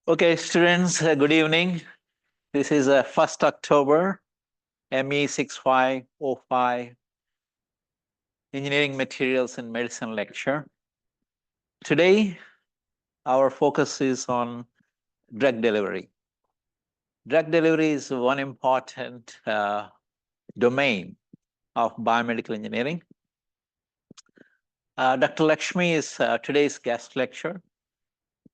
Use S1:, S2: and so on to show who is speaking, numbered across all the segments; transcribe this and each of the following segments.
S1: Okay, students, good evening. This is 1st October, ME 6505, Engineering Materials and Medicine lecture. Today, our focus is on drug delivery. Drug delivery is one important domain of biomedical engineering. Dr. Laxmi is today's guest lecturer.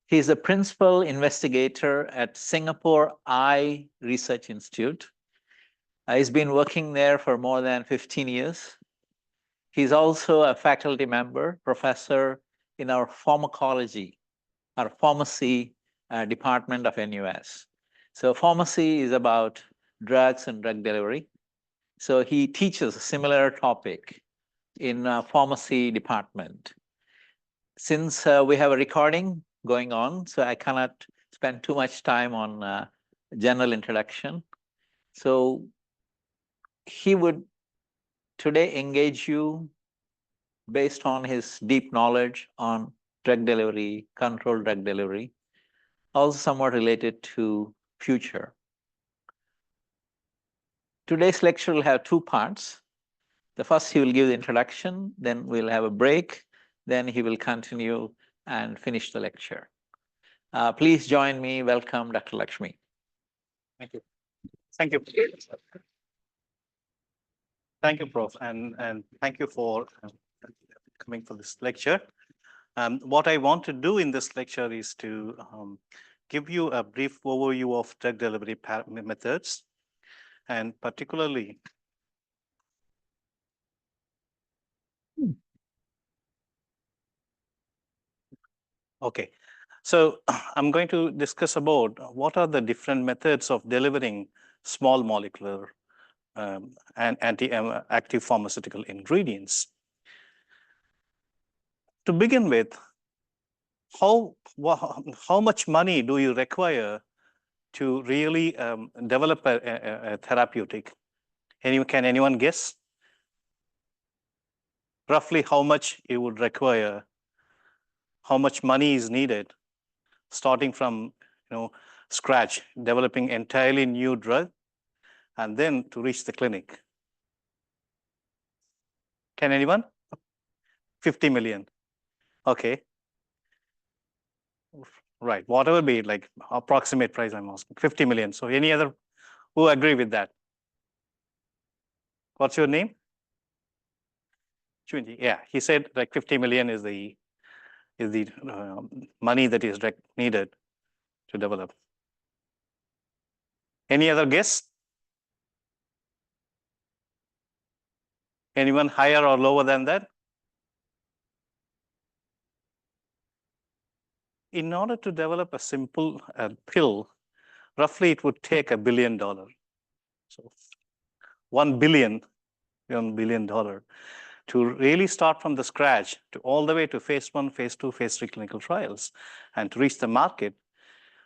S1: He is the principal investigator at Singapore Eye Research Institute. He's been working there for more than 15 years. He's also a faculty member, professor in our pharmacology, our pharmacy department of NUS. So pharmacy is about drugs and drug delivery. So he teaches a similar topic in pharmacy department. Since we have a recording going on, so I cannot spend too much time on general introduction. So he would today engage you based on his deep knowledge on drug delivery, controlled drug delivery, also somewhat related to future. Today's lecture will have two parts. The first, he will give the introduction, then we'll have a break, then he will continue and finish the lecture. Please join me. Welcome, Dr. Laxmi.
S2: Thank you. Thank you. Thank you, Prof. And thank you for coming for this lecture. What I want to do in this lecture is to give you a brief overview of drug delivery methods, and particularly okay. So I'm going to discuss about what are the different methods of delivering small molecular and anti-active pharmaceutical ingredients. To begin with, how much money do you require to really develop a therapeutic? Can anyone guess? Roughly how much you would require, how much money is needed, starting from scratch, developing entirely new drug, and then to reach the clinic. Can anyone? 50 million. Okay. Right. Whatever be it, like approximate price I'm asking. 50 million. So any other who agree with that? What's your name? Chunji. Yeah, he said like 50 million is the money that is needed to develop. Any other guess? Anyone higher or lower than that? In order to develop a simple pill, roughly it would take $1 billion. So $1 billion to really start from the scratch to all the way to phase 1, phase 2, phase 3 clinical trials and to reach the market,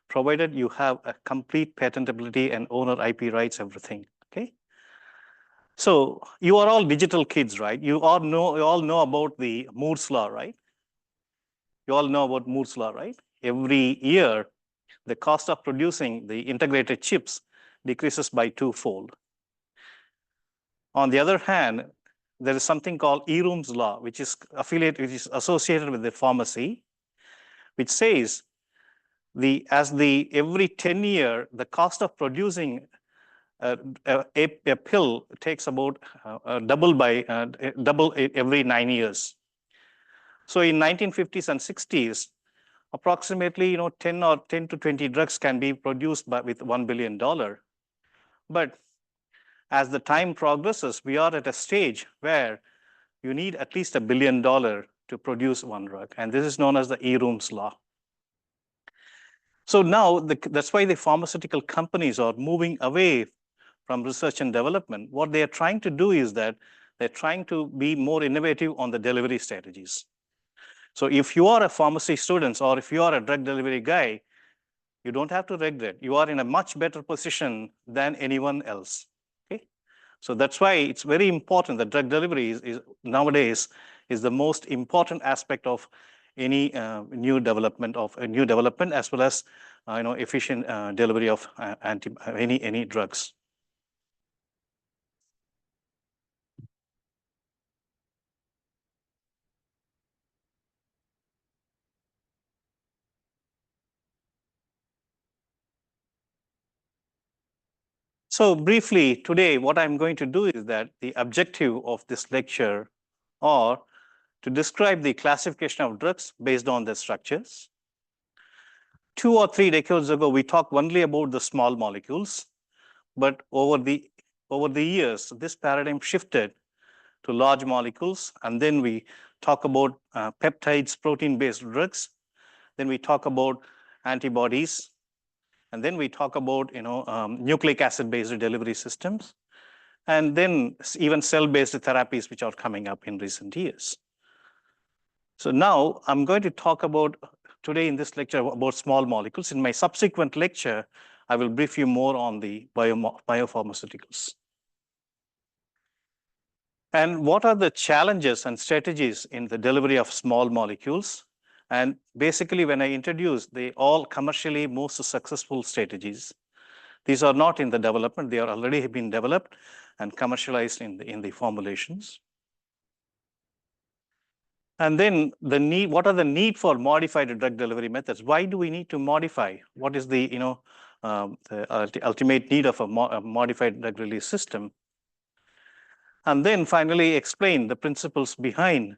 S2: provided you have a complete patentability and owner IP rights, everything. Okay. So you are all digital kids, right? You all know about the Moore's law, right? You all know about Moore's law, right? Every year, the cost of producing the integrated chips decreases by 2-fold. On the other hand, there is something called Eroom's law, which is associated with the pharmacy, which says every 10 years, the cost of producing a pill takes about double every 9 years. So in 1950s and 60s, approximately 10 to 20 drugs can be produced with $1 billion. But as the time progresses, we are at a stage where you need at least $1 billion to produce one drug. And this is known as the Eroom's law. So now that's why the pharmaceutical companies are moving away from research and development. What they are trying to do is that they're trying to be more innovative on the delivery strategies. So if you are a pharmacy student or if you are a drug delivery guy, you don't have to regret. You are in a much better position than anyone else. Okay? So that's why it's very important that drug delivery nowadays is the most important aspect of any new development as well as efficient delivery of any drugs. So briefly today, what I'm going to do is that the objective of this lecture are to describe the classification of drugs based on their structures. 2 or 3 decades ago, we talked only about the small molecules, but over the years, this paradigm shifted to large molecules, and then we talk about peptides, protein-based drugs. Then we talk about antibodies, and then we talk about nucleic acid-based delivery systems, and then even cell-based therapies, which are coming up in recent years. So now I'm going to talk about today in this lecture about small molecules. In my subsequent lecture, I will brief you more on the biopharmaceuticals. And what are the challenges and strategies in the delivery of small molecules? And basically, when I introduce, they all commercially most successful strategies. These are not in the development, they are already been developed and commercialized in the formulations. And then what are the need for modified drug delivery methods? Why do we need to modify? What is the ultimate need of a modified drug release system? And then finally explain the principles behind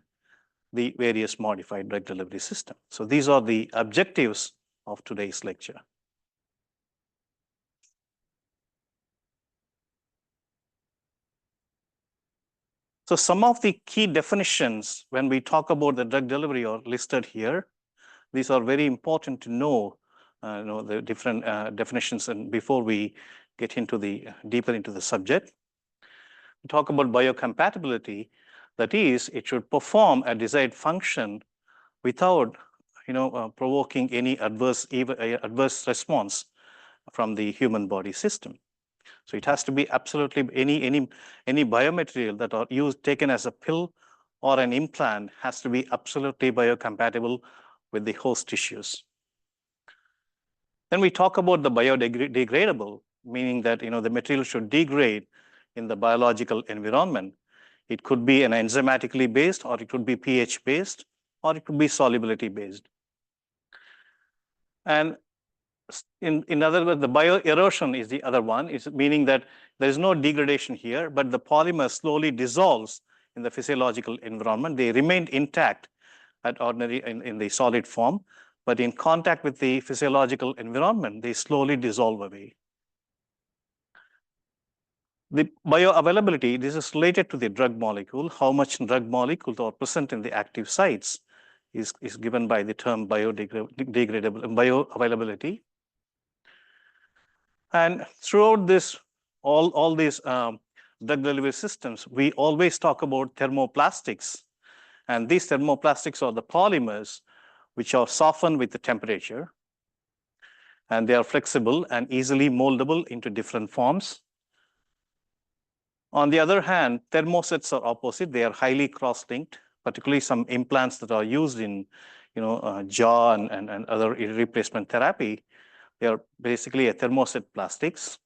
S2: the various modified drug delivery system. So these are the objectives of today's lecture. So some of the key definitions when we talk about the drug delivery are listed here. These are very important to know, the different definitions, and before we get into the deeper into the subject. We talk about biocompatibility. That is, it should perform a desired function without provoking any adverse response from the human body system. So it has to be absolutely any biomaterial that are taken as a pill or an implant has to be absolutely biocompatible with the host tissues. Then we talk about the biodegradable, meaning that the material should degrade in the biological environment. It could be an enzymatically based, or it could be pH based, or it could be solubility based. And in other words, the bioerosion is the other one. It's meaning that there is no degradation here, but the polymer slowly dissolves in the physiological environment. They remain intact at ordinary in the solid form, but in contact with the physiological environment, they slowly dissolve away. The bioavailability, this is related to the drug molecule. How much drug molecules are present in the active sites is given by the term bioavailability. And throughout this, all these drug delivery systems, we always talk about thermoplastics. And these thermoplastics are the polymers which are softened with the temperature. And they are flexible and easily moldable into different forms. On the other hand, thermosets are opposite. They are highly cross-linked, particularly some implants that are used in jaw and other replacement therapy. They are basically a thermoset plastics.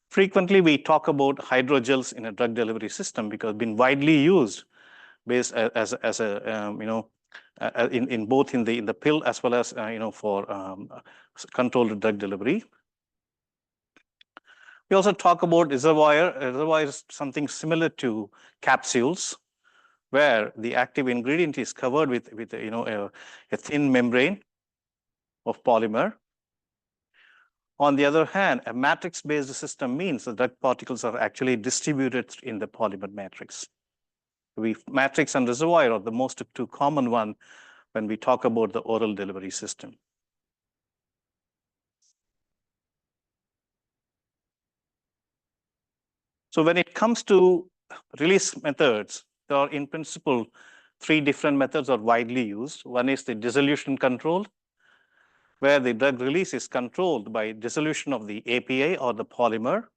S2: Frequently, we talk about hydrogels in a drug delivery system because it's been widely used based as a in both in the pill as well as for controlled drug delivery. We also talk about reservoir. Reservoir is something similar to capsules, where the active ingredient is covered with a thin membrane of polymer. On the other hand, a matrix-based system means the drug particles are actually distributed in the polymer matrix. Matrix and reservoir are the most two common one when we talk about the oral delivery system. So when it comes to release methods, there are in principle 3 different methods are widely used. One is the dissolution control, where the drug release is controlled by dissolution of the API or the polymer,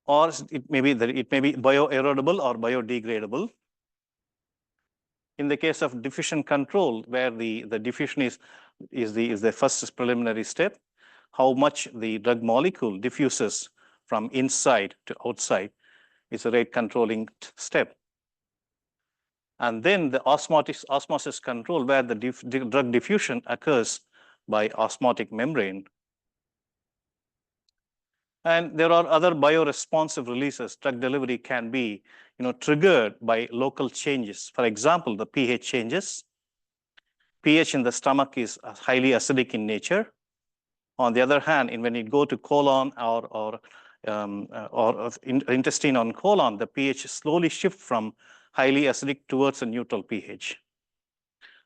S2: or it may be bioerodible or biodegradable. In the case of diffusion control, where the diffusion is the first preliminary step, how much the drug molecule diffuses from inside to outside is a rate controlling step. And then the osmosis control, where the drug diffusion occurs by osmotic membrane. And there are other bioresponsive releases. Drug delivery can be triggered by local changes. For example, the pH changes. pH in the stomach is highly acidic in nature. On the other hand, when you go to colon or intestine on colon, the pH slowly shifts from highly acidic towards a neutral pH.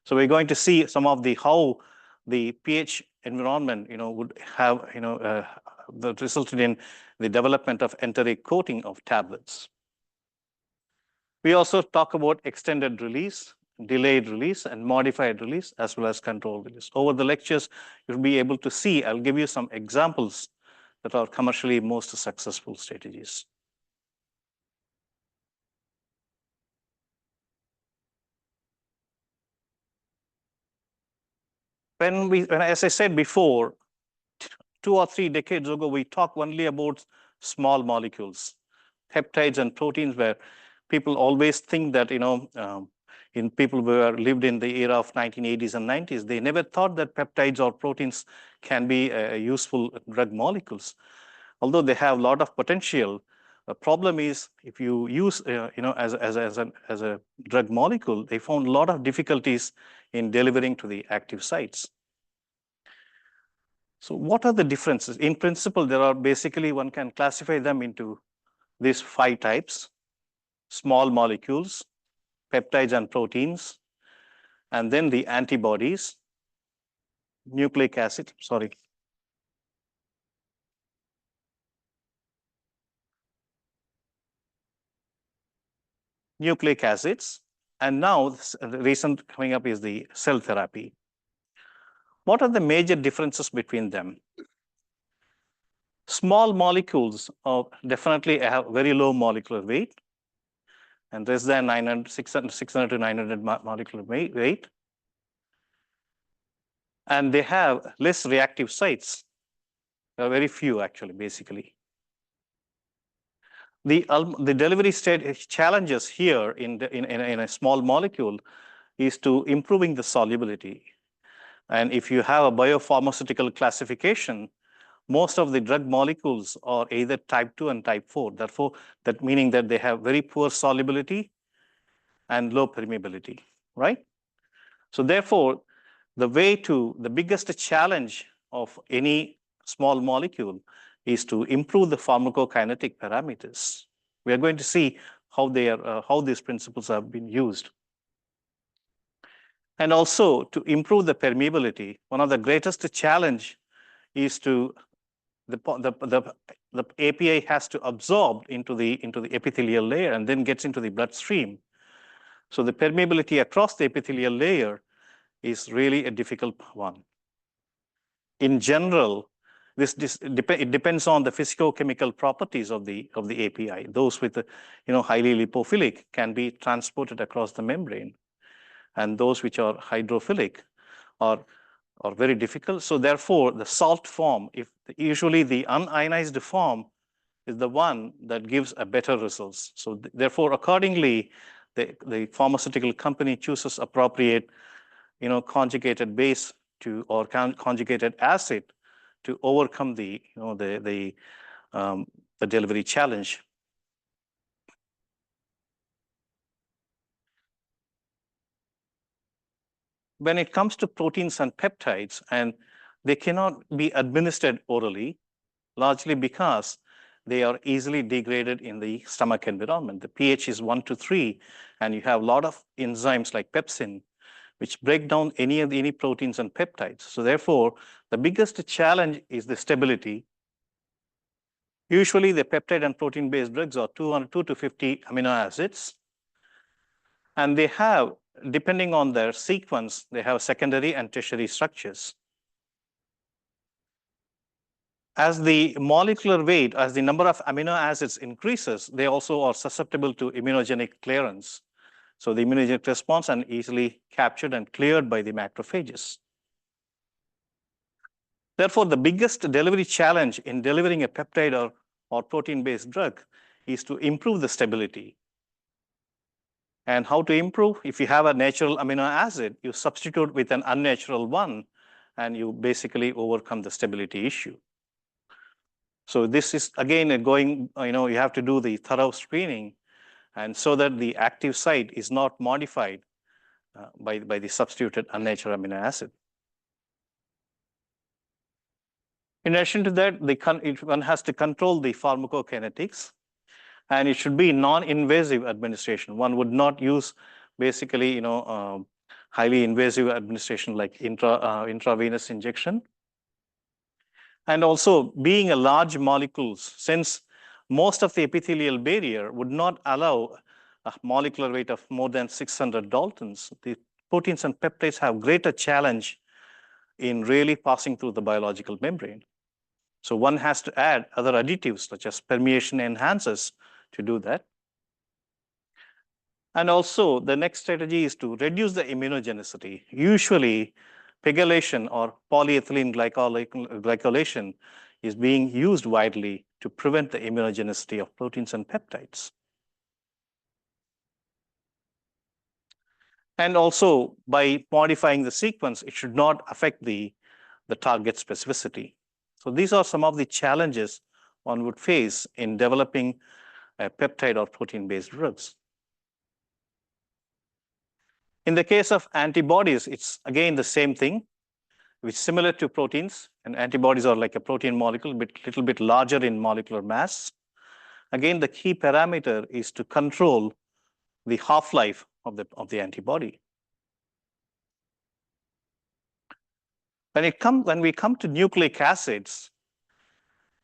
S2: So we're going to see some of how the pH environment would have that resulted in the development of enteric coating of tablets. We also talk about extended release, delayed release, and modified release, as well as controlled release. Over the lectures, you'll be able to see, I'll give you some examples that are commercially most successful strategies. As I said before, 2 or 3 decades ago, we talked only about small molecules, peptides and proteins, where people always think that, in people who lived in the era of 1980s and 90s, they never thought that peptides or proteins can be useful drug molecules. Although they have a lot of potential, the problem is if you use, as a drug molecule, they found a lot of difficulties in delivering to the active sites. So what are the differences? In principle, there are basically, one can classify them into these 5 types: small molecules, peptides and proteins, and then the antibodies, nucleic acid, nucleic acids, and now the recent coming up is the cell therapy. What are the major differences between them? Small molecules definitely have very low molecular weight, and less than 600 to 900 molecular weight. And they have less reactive sites. There are very few, actually, basically. The delivery challenges here in a small molecule is to improving the solubility. And if you have a biopharmaceutical classification, most of the drug molecules are either type 2 and type 4. Therefore, that meaning that they have very poor solubility and low permeability, right? So therefore, the biggest challenge of any small molecule is to improve the pharmacokinetic parameters. We are going to see how these principles have been used. And also, to improve the permeability, one of the greatest challenge is to the API has to absorb into the epithelial layer and then gets into the bloodstream. So the permeability across the epithelial layer is really a difficult one. In general, it depends on the physicochemical properties of the API. Those with highly lipophilic can be transported across the membrane, and those which are hydrophilic are very difficult. So therefore, the salt form, usually the unionized form, is the one that gives a better results. So therefore, accordingly, the pharmaceutical company chooses appropriate, conjugated base or conjugated acid to overcome the delivery challenge. When it comes to proteins and peptides, and they cannot be administered orally, largely because they are easily degraded in the stomach environment. The pH is 1 to 3, and you have a lot of enzymes like pepsin, which break down any proteins and peptides. So therefore, the biggest challenge is the stability. Usually, the peptide and protein-based drugs are 2 to 50 amino acids, and they have, depending on their sequence, they have secondary and tertiary structures. As the molecular weight, as the number of amino acids increases, they also are susceptible to immunogenic clearance. So the immunogenic response and easily captured and cleared by the macrophages. Therefore, the biggest delivery challenge in delivering a peptide or protein-based drug is to improve the stability. And how to improve? If you have a natural amino acid, you substitute with an unnatural one, and you basically overcome the stability issue. So this is again going, you have to do the thorough screening, and so that the active site is not modified by the substituted unnatural amino acid. In addition to that, one has to control the pharmacokinetics, and it should be non-invasive administration. One would not use basically, highly invasive administration like intravenous injection. And also, being a large molecules, since most of the epithelial barrier would not allow a molecular weight of more than 600 Daltons, the proteins and peptides have greater challenge in really passing through the biological membrane. So one has to add other additives such as permeation enhancers to do that. And also, the next strategy is to reduce the immunogenicity. Usually, pegylation or polyethylene glycolation is being used widely to prevent the immunogenicity of proteins and peptides. And also, by modifying the sequence, it should not affect the target specificity. So these are some of the challenges one would face in developing a peptide or protein-based drugs. In the case of antibodies, it's again the same thing, which is similar to proteins, and antibodies are like a protein molecule, little bit larger in molecular mass. Again, the key parameter is to control the half-life of the antibody. When we come to nucleic acids,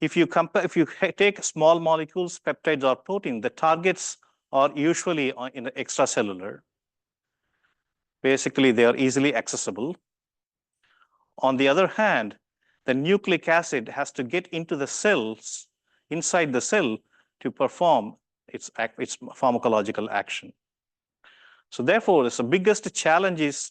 S2: if you take small molecules, peptides or protein, the targets are usually in the extracellular. Basically, they are easily accessible. On the other hand, the nucleic acid has to get into the cells, inside the cell, to perform its pharmacological action. So therefore, the biggest challenge is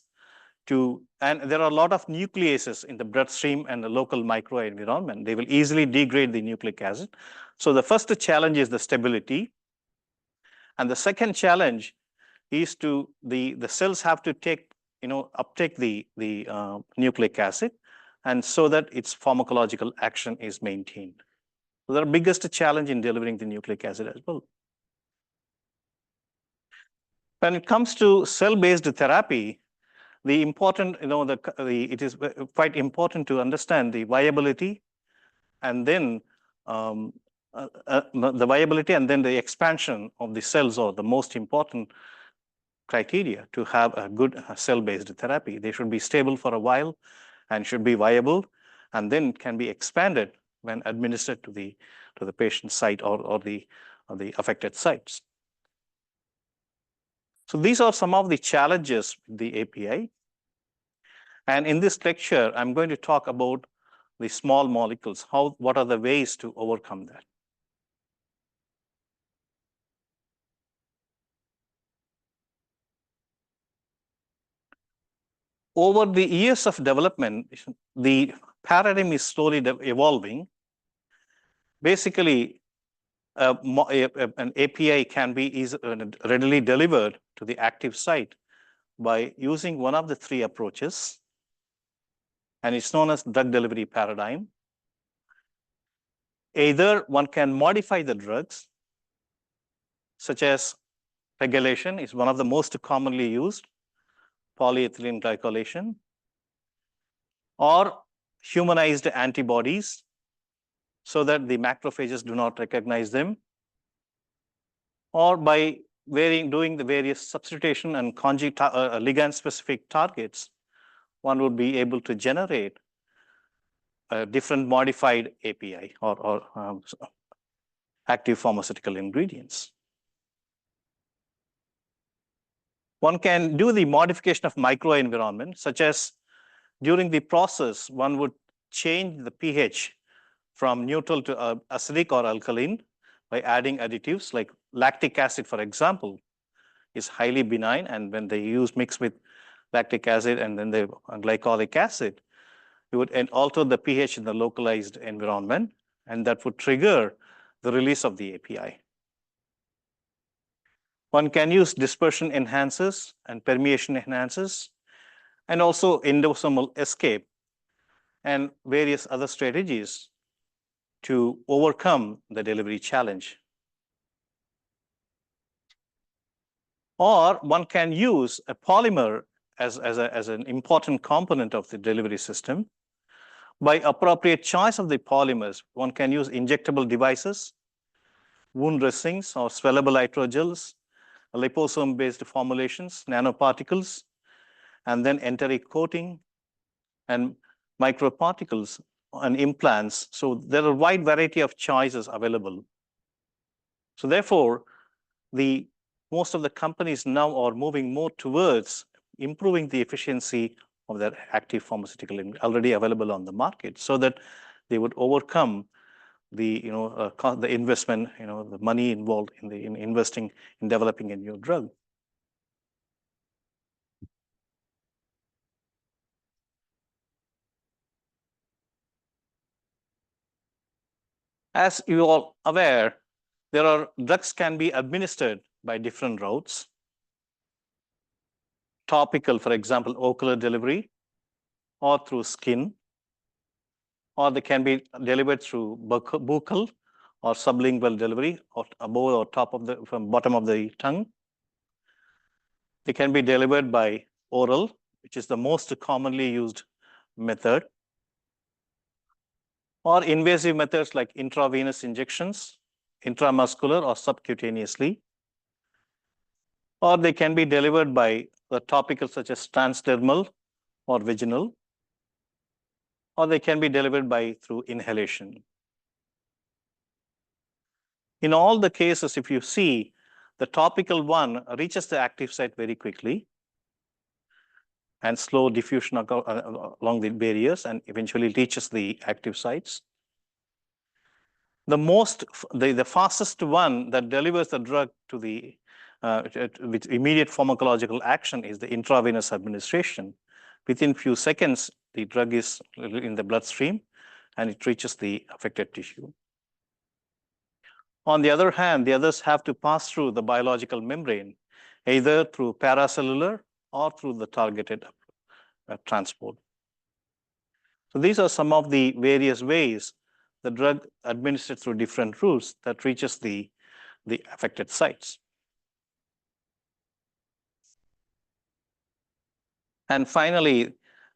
S2: and there are a lot of nucleases in the bloodstream and the local microenvironment. They will easily degrade the nucleic acid. So the first challenge is the stability. And the second challenge is the cells have to uptake the nucleic acid, and so that its pharmacological action is maintained. So the biggest challenge in delivering the nucleic acid as well. When it comes to cell-based therapy, it is quite important to understand the viability, and then the expansion of the cells are the most important criteria to have a good cell-based therapy. They should be stable for a while and should be viable, and then can be expanded when administered to the patient site or the affected sites. So these are some of the challenges with the API. And in this lecture, I'm going to talk about the small molecules. What are the ways to overcome that? Over the years of development, the paradigm is slowly evolving. Basically, an API can be readily delivered to the active site by using one of the three approaches, and it's known as drug delivery paradigm. Either one can modify the drugs, such as pegylation is one of the most commonly used, polyethylene glycolation, or humanized antibodies, so that the macrophages do not recognize them, or by doing the various substitution and ligand-specific targets, one would be able to generate a different modified API or active pharmaceutical ingredients. One can do the modification of microenvironment, such as during the process, one would change the pH from neutral to acidic or alkaline by adding additives like lactic acid, for example, is highly benign, and when they mix with lactic acid and then the glycolic acid, you would alter the pH in the localized environment, and that would trigger the release of the API. One can use dispersion enhancers and permeation enhancers, and also endosomal escape and various other strategies to overcome the delivery challenge. Or one can use a polymer as an important component of the delivery system. By appropriate choice of the polymers, one can use injectable devices, wound dressings, or swellable hydrogels, liposome-based formulations, nanoparticles, and then enteric coating and microparticles and implants. So there are a wide variety of choices available. So therefore, most of the companies now are moving more towards improving the efficiency of their active pharmaceutical already available on the market, so that they would overcome the the investment, the money involved in investing in developing a new drug. As you all aware, drugs can be administered by different routes. Topical, for example, ocular delivery, or through skin, or they can be delivered through buccal or sublingual delivery, or above or top of from bottom of the tongue. They can be delivered by oral, which is the most commonly used method, or invasive methods like intravenous injections, intramuscular or subcutaneously, or they can be delivered by the topical such as transdermal or vaginal, or they can be delivered through inhalation. In all the cases, if you see, the topical one reaches the active site very quickly and slow diffusion along the barriers and eventually reaches the active sites. The fastest one that delivers the drug to with immediate pharmacological action is the intravenous administration. Within few seconds, the drug is in the bloodstream and it reaches the affected tissue. On the other hand, the others have to pass through the biological membrane, either through paracellular or through the targeted transport. So these are some of the various ways the drug administered through different routes that reaches the affected sites. And finally,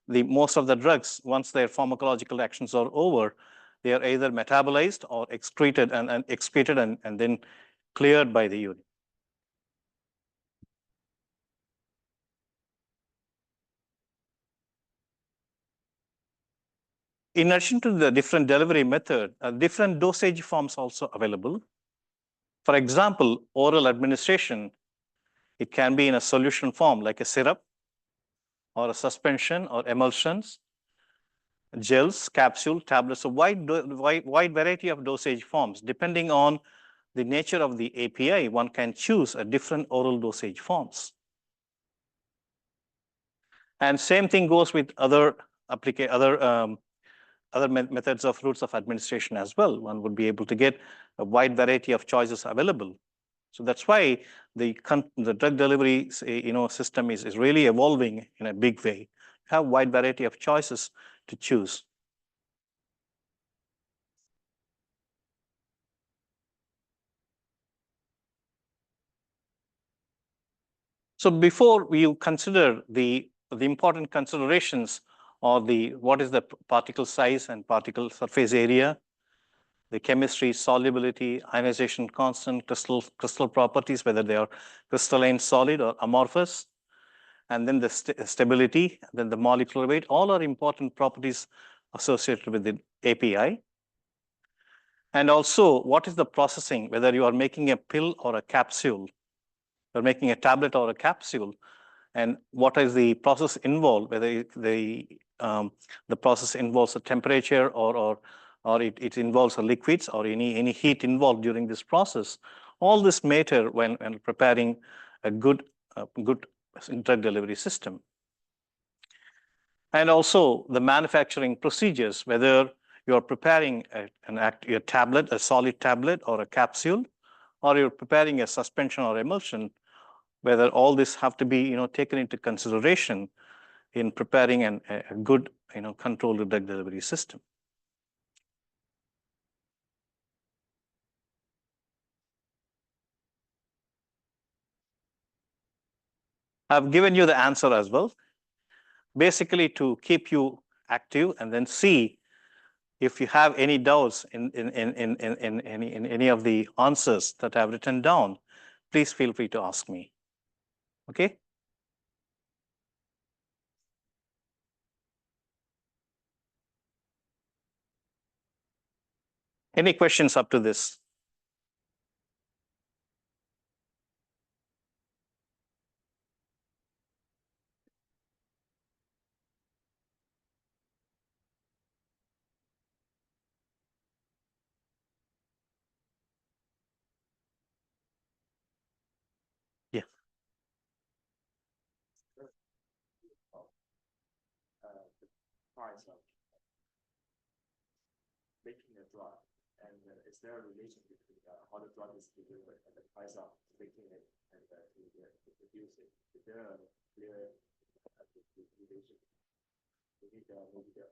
S2: most of the drugs, once their pharmacological actions are over, they are either metabolized or excreted and then cleared by the urine. In addition to the different delivery method, different dosage forms also available. For example, oral administration, it can be in a solution form like a syrup or a suspension or emulsions, gels, capsule, tablets, a wide variety of dosage forms. Depending on the nature of the API, one can choose a different oral dosage forms. And same thing goes with other methods of routes of administration as well. One would be able to get a wide variety of choices available. So that's why the drug delivery system is really evolving in a big way. You have a wide variety of choices to choose. So before you consider the important considerations or what is the particle size and particle surface area, the chemistry, solubility, ionization constant, crystal properties, whether they are crystalline, solid, or amorphous, and then the stability, then the molecular weight, all are important properties associated with the API. And also, what is the processing, whether you are making a pill or a capsule, you're making a tablet or a capsule, and what is the process involved, whether the process involves a temperature or it involves a liquids or any heat involved during this process. All this matter when preparing a good drug delivery system. And also the manufacturing procedures, whether you're preparing a tablet, a solid tablet or a capsule, or you're preparing a suspension or emulsion, whether all this have to be taken into consideration in preparing a good controlled drug delivery system. I've given you the answer as well, basically to keep you active and then see if you have any doubts in any of the answers that I've written down, please feel free to ask me. Okay? Any questions up to this? Yeah.
S3: Price of making a drug, and is there a relation between how the drug is delivered and the price of making it and to produce it? Is there a clear relation? Maybe the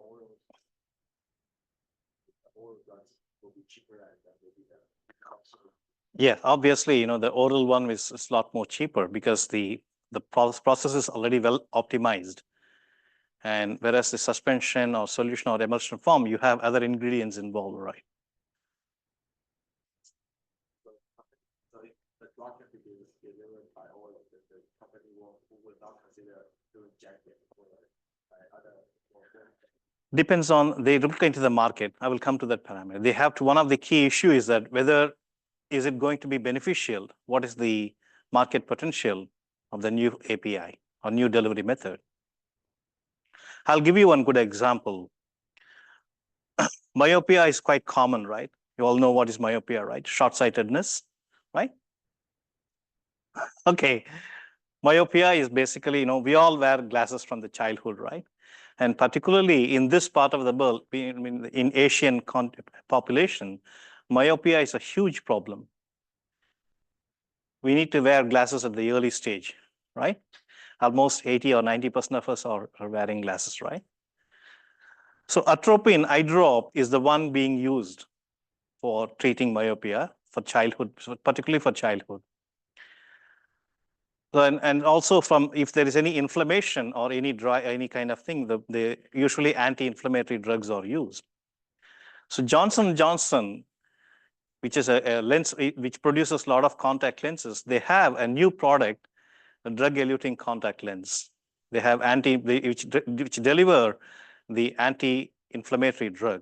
S3: oral drugs will be cheaper and maybe the capsule.
S2: Yeah, obviously, the oral one is a lot more cheaper because the process is already well optimized. And whereas the suspension or solution or emulsion form, you have other ingredients involved, right?
S3: So the drug can be delivered by oil, the company will not consider to inject it or by other.
S2: Depends on, they look into the market. I will come to that parameter. They have to, one of the key issue is that whether is it going to be beneficial? What is the market potential of the new API or new delivery method? I'll give you one good example. Myopia is quite common, right? You all know what is myopia, right? Short-sightedness, right? Okay. Myopia is basically, we all wear glasses from the childhood, right? And particularly in this part of the world, in Asian population, myopia is a huge problem. We need to wear glasses at the early stage, right? Almost 80 or 90% of us are wearing glasses, right? So atropine eye drop is the one being used for treating myopia for childhood, particularly for childhood. So, and also from if there is any inflammation or any kind of thing, the usually anti-inflammatory drugs are used. So Johnson & Johnson, which is a lens which produces a lot of contact lenses, they have a new product, a drug-eluting contact lens. They have which deliver the anti-inflammatory drug.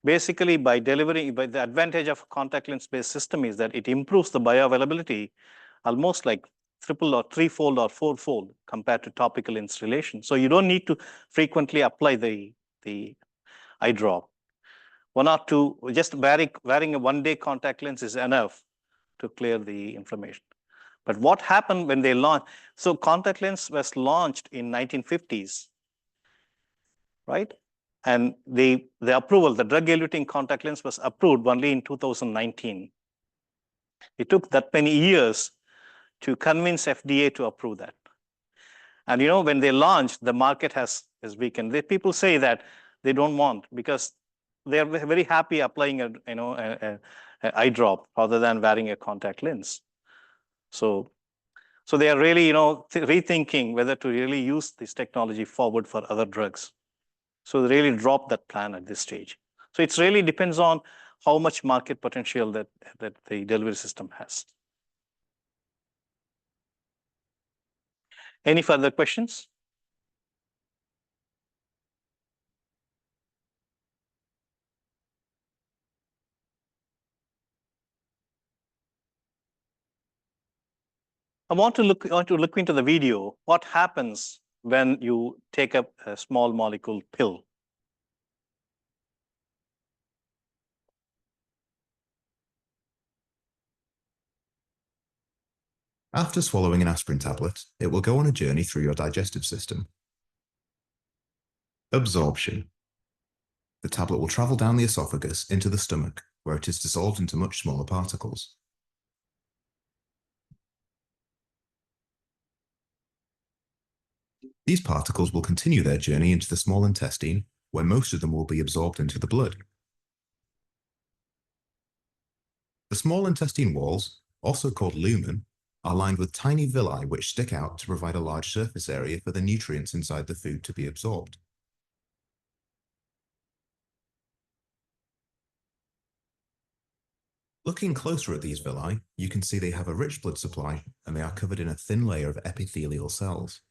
S2: Basically, by the advantage of contact lens-based system is that it improves the bioavailability almost like triple or threefold or fourfold compared to topical installation. So you don't need to frequently apply the eye drop. One or two, just wearing a one-day contact lens is enough to clear the inflammation. But what happened when they launched? So contact lens was launched in 1950s, right? And the approval, the drug-eluting contact lens was approved only in 2019. It took that many years to convince FDA to approve that. And when they launched, the market has weakened. People say that they don't want because they're very happy applying a eye drop rather than wearing a contact lens. So they are really rethinking whether to really use this technology forward for other drugs. So they really drop that plan at this stage. So it really depends on how much market potential that the delivery system has. Any further questions? I want to look into the video. What happens when you take a small molecule pill?
S4: After swallowing an aspirin tablet, it will go on a journey through your digestive system. Absorption. The tablet will travel down the esophagus into the stomach, where it is dissolved into much smaller particles. These particles will continue their journey into the small intestine, where most of them will be absorbed into the blood. The small intestine walls, also called lumen, are lined with tiny villi which stick out to provide a large surface area for the nutrients inside the food to be absorbed. Looking closer at these villi, you can see they have a rich blood supply and they are covered in a thin layer of epithelial cells.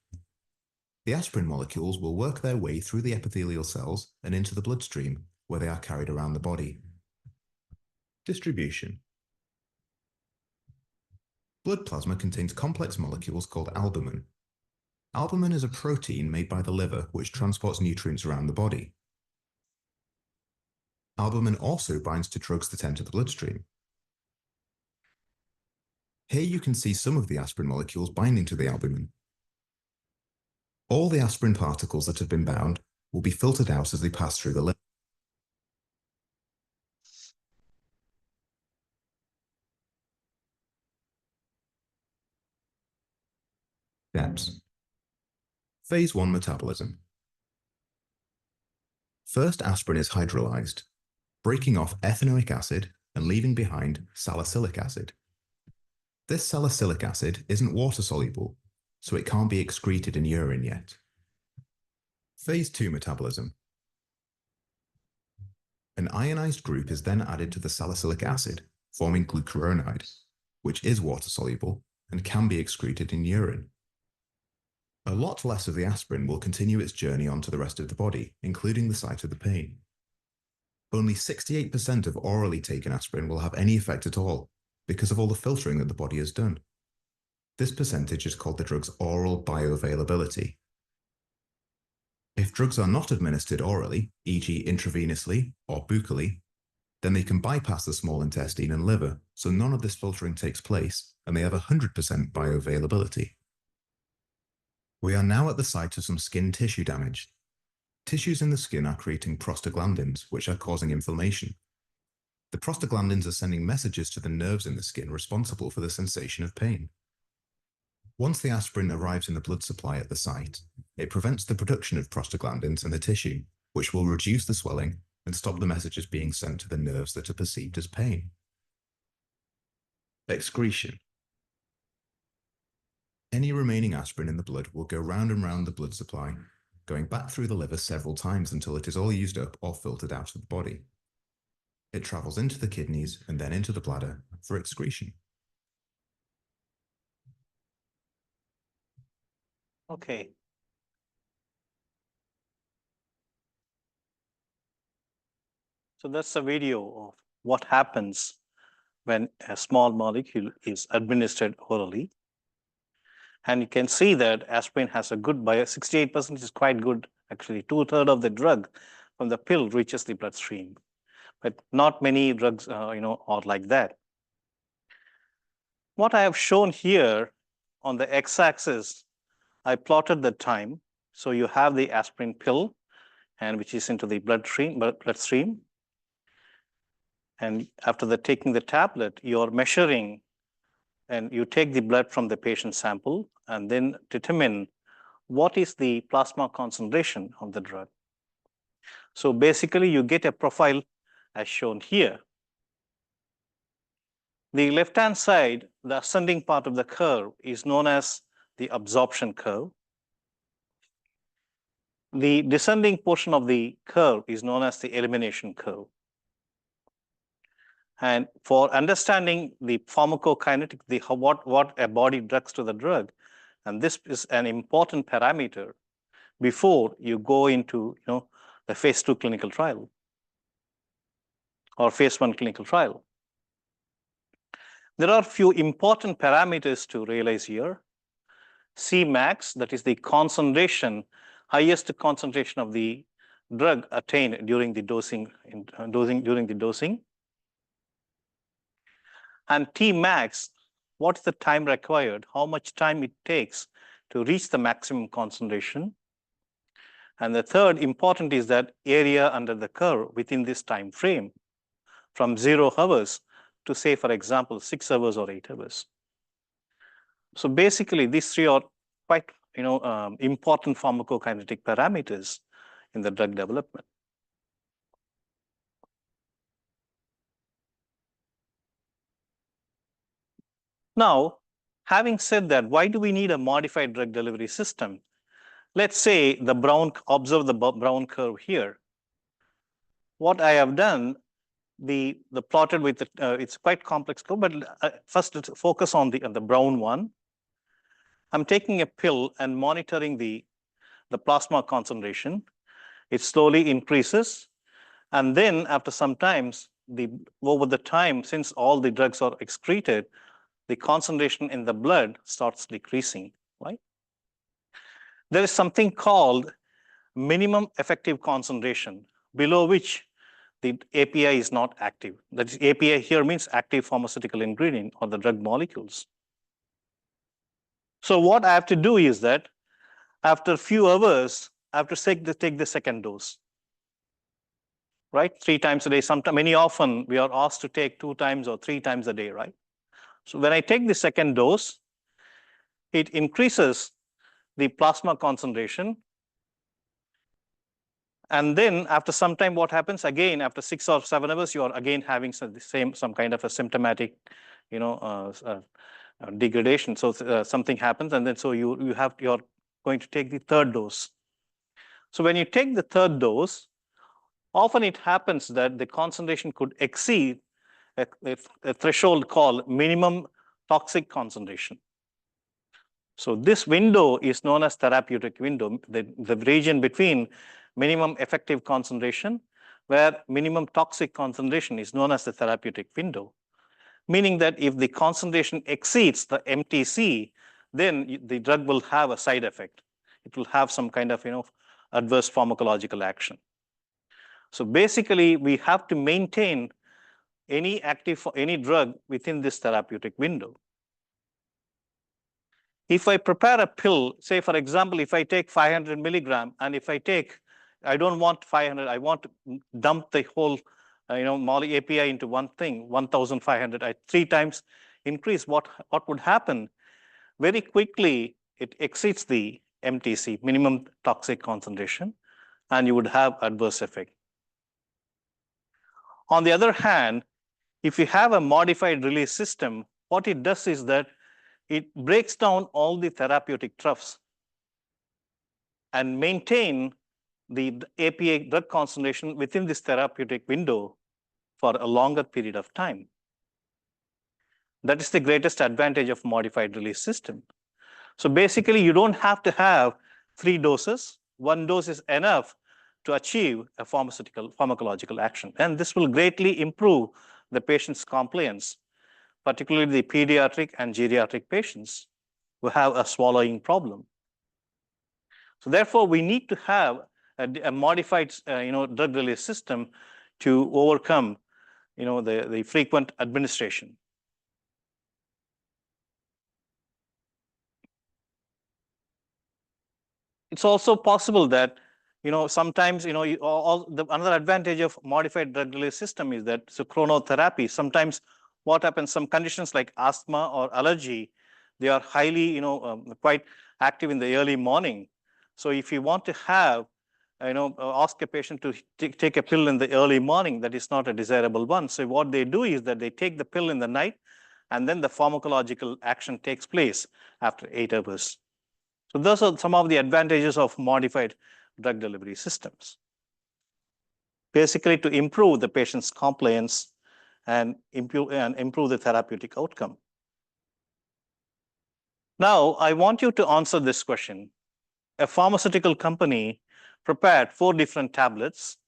S4: The aspirin molecules will work their way through the epithelial cells and into the bloodstream, where they are carried around the body. Distribution. Blood plasma contains complex molecules called albumin. Albumin is a protein made by the liver which transports nutrients around the body. Albumin also binds to drugs that enter the bloodstream. Here you can see some of the aspirin molecules binding to the albumin. All the aspirin particles that have been bound will be filtered out as they pass through the liver. Steps. Phase 1 metabolism. First, aspirin is hydrolyzed, breaking off ethanoic acid and leaving behind salicylic acid. This salicylic acid isn't water-soluble, so it can't be excreted in urine yet. Phase 2 metabolism. An ionized group is then added to the salicylic acid, forming glucuronide, which is water-soluble and can be excreted in urine. A lot less of the aspirin will continue its journey onto the rest of the body, including the site of the pain. Only 68% of orally taken aspirin will have any effect at all, because of all the filtering that the body has done. This percentage is called the drug's oral bioavailability. If drugs are not administered orally, e.g. intravenously or buccally, then they can bypass the small intestine and liver, so none of this filtering takes place, and they have 100% bioavailability. We are now at the site of some skin tissue damage. Tissues in the skin are creating prostaglandins, which are causing inflammation. The prostaglandins are sending messages to the nerves in the skin responsible for the sensation of pain. Once the aspirin arrives in the blood supply at the site, it prevents the production of prostaglandins in the tissue, which will reduce the swelling and stop the messages being sent to the nerves that are perceived as pain. Excretion. Any remaining aspirin in the blood will go round and round the blood supply, going back through the liver several times until it is all used up or filtered out of the body. It travels into the kidneys and then into the bladder for excretion.
S2: Okay. So that's a video of what happens when a small molecule is administered orally. And you can see that aspirin has a good 68% is quite good. Actually, 2/3 of the drug from the pill reaches the bloodstream. But not many drugs, are like that. What I have shown here on the x-axis, I plotted the time. So you have the aspirin pill, and which is into the bloodstream. And after taking the tablet, you're measuring, and you take the blood from the patient sample and then determine what is the plasma concentration of the drug. So basically, you get a profile as shown here. The left-hand side, the ascending part of the curve, is known as the absorption curve. The descending portion of the curve is known as the elimination curve. And for understanding the pharmacokinetic, what a body drugs to the drug, and this is an important parameter before you go into the phase 2 clinical trial or phase 1 clinical trial. There are a few important parameters to realize here. Cmax, that is the concentration, highest concentration of the drug attained during the dosing. And Tmax, What's the time required? How much time it takes to reach the maximum concentration? And the third important is that area under the curve within this time frame from 0 hours to, say, for example, 6 hours or 8 hours. So basically, these three are quite important pharmacokinetic parameters in the drug development. Now, having said that, why do we need a modified drug delivery system? Let's say observe the brown curve here. What I have done, the plotted with it's quite complex curve, but first let's focus on the brown one. I'm taking a pill and monitoring the plasma concentration. It slowly increases, and then after some times, over the time, since all the drugs are excreted, the concentration in the blood starts decreasing, right? There is something called minimum effective concentration, below which the API is not active. That is, API here means active pharmaceutical ingredient or the drug molecules. So what I have to do is that after a few hours, I have to take the second dose, right? 3 times a day. Many often we are asked to take 2 times or 3 times a day, right? So when I take the second dose, it increases the plasma concentration. And then after some time, what happens again, after 6 or 7 hours, you are again having some kind of a symptomatic, degradation. So something happens, and then so you're going to take the third dose. So when you take the third dose, often it happens that the concentration could exceed a threshold called minimum toxic concentration. So this window is known as therapeutic window, the region between minimum effective concentration, where minimum toxic concentration is known as the therapeutic window. Meaning that if the concentration exceeds the MTC, then the drug will have a side effect. It will have some kind of adverse pharmacological action. So basically, we have to maintain any drug within this therapeutic window. If I prepare a pill, say for example, if I take 500 milligram, and if I don't want 500, I want to dump the whole API into one thing, 1,500, I 3 times increase, what would happen? Very quickly, it exceeds the MTC, minimum toxic concentration, and you would have adverse effect. On the other hand, if you have a modified release system, what it does is that it breaks down all the therapeutic troughs and maintain the API drug concentration within this therapeutic window for a longer period of time. That is the greatest advantage of modified release system. So basically, you don't have to have 3 doses. 1 dose is enough to achieve a pharmacological action. And this will greatly improve the patient's compliance, particularly the pediatric and geriatric patients who have a swallowing problem. So therefore, we need to have a modified drug release system to overcome the frequent administration. It's also possible that sometimes another advantage of modified drug release system is that chronotherapy. Sometimes what happens, some conditions like asthma or allergy, they are highly quite active in the early morning. So if you want to have ask a patient to take a pill in the early morning, that is not a desirable one. So what they do is that they take the pill in the night, and then the pharmacological action takes place after 8 hours. So those are some of the advantages of modified drug delivery systems. Basically, to improve the patient's compliance and improve the therapeutic outcome. Now, I want you to answer this question. A pharmaceutical company prepared 4 different tablets.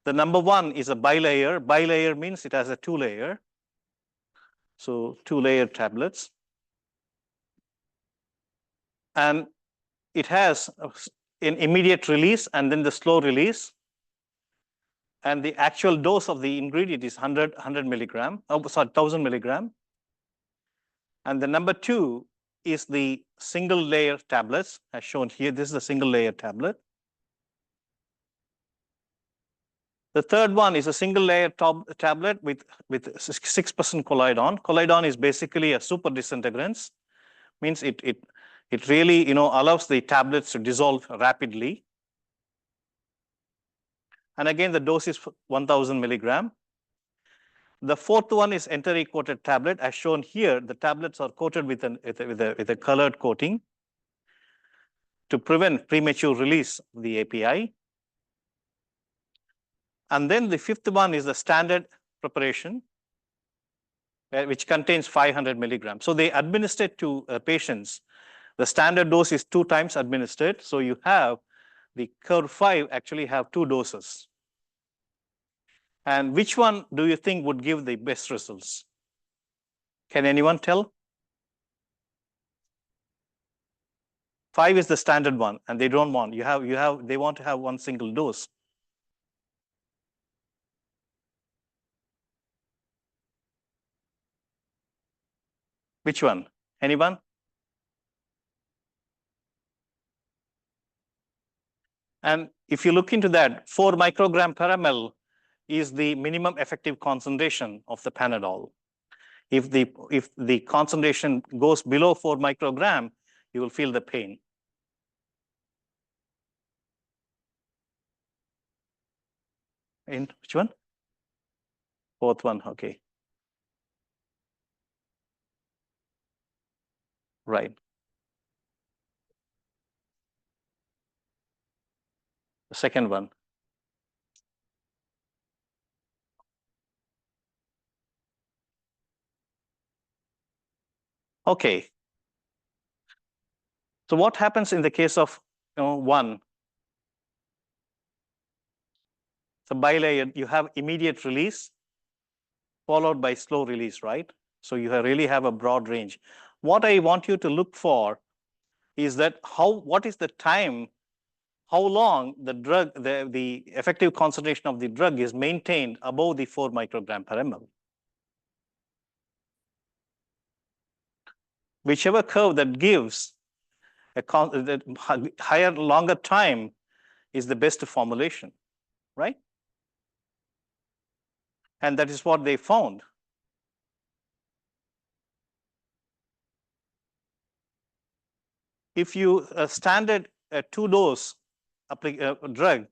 S2: The number 1 is a bilayer. Bilayer means it has a 2-layer. So 2-layer tablets. And it has an immediate release and then the slow release. And the actual dose of the ingredient is 100 milligram, 1000 milligram. And the number 2 is the single layer tablets, as shown here. This is the single layer tablet. The third one is a single layer tablet with 6% collidon. Collidon is basically a super disintegrants, means it really allows the tablets to dissolve rapidly. And again, the dose is 1000 milligram. The fourth one is enteric coated tablet, as shown here. The tablets are coated with a colored coating to prevent premature release of the API. And then the fifth one is the standard preparation, which contains 500 milligrams. So they administer to patients. The standard dose is 2 times administered. So you have the curve 5 actually have 2 doses. And which one do you think would give the best results? Can anyone tell? 5 is the standard one, and they don't want. They want to have 1 single dose. Which one? Anyone? And if you look into that, 4 microgram per ml is the minimum effective concentration of the Panadol. If the concentration goes below 4 microgram, you will feel the pain. In which one? Fourth one, okay. Right. The second one. Okay. So what happens in the case of 1? So bilayer, you have immediate release followed by slow release, right? So you really have a broad range. What I want you to look for is that what is the time, how long the drug, the effective concentration of the drug is maintained above the 4 microgram per ml. Whichever curve that gives a higher, longer time is the best formulation, right? And that is what they found. If you standard 2-dose drug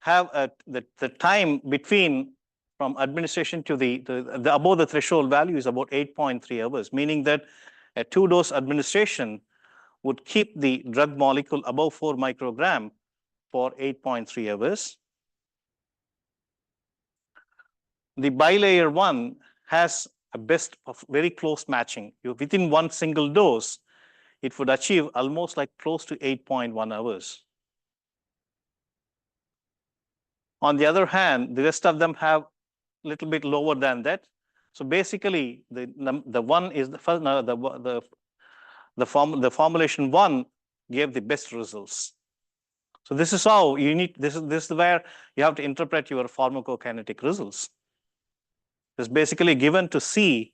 S2: have the time between from administration to the above the threshold value is about 8.3 hours, meaning that a 2-dose administration would keep the drug molecule above 4 microgram for 8.3 hours. The bilayer one has a best of very close matching. Within 1 single dose, it would achieve almost like close to 8.1 hours. On the other hand, the rest of them have a little bit lower than that. So basically, the one is the first, the formulation 1 gave the best results. So this is how you need. This is where you have to interpret your pharmacokinetic results. It's basically given to see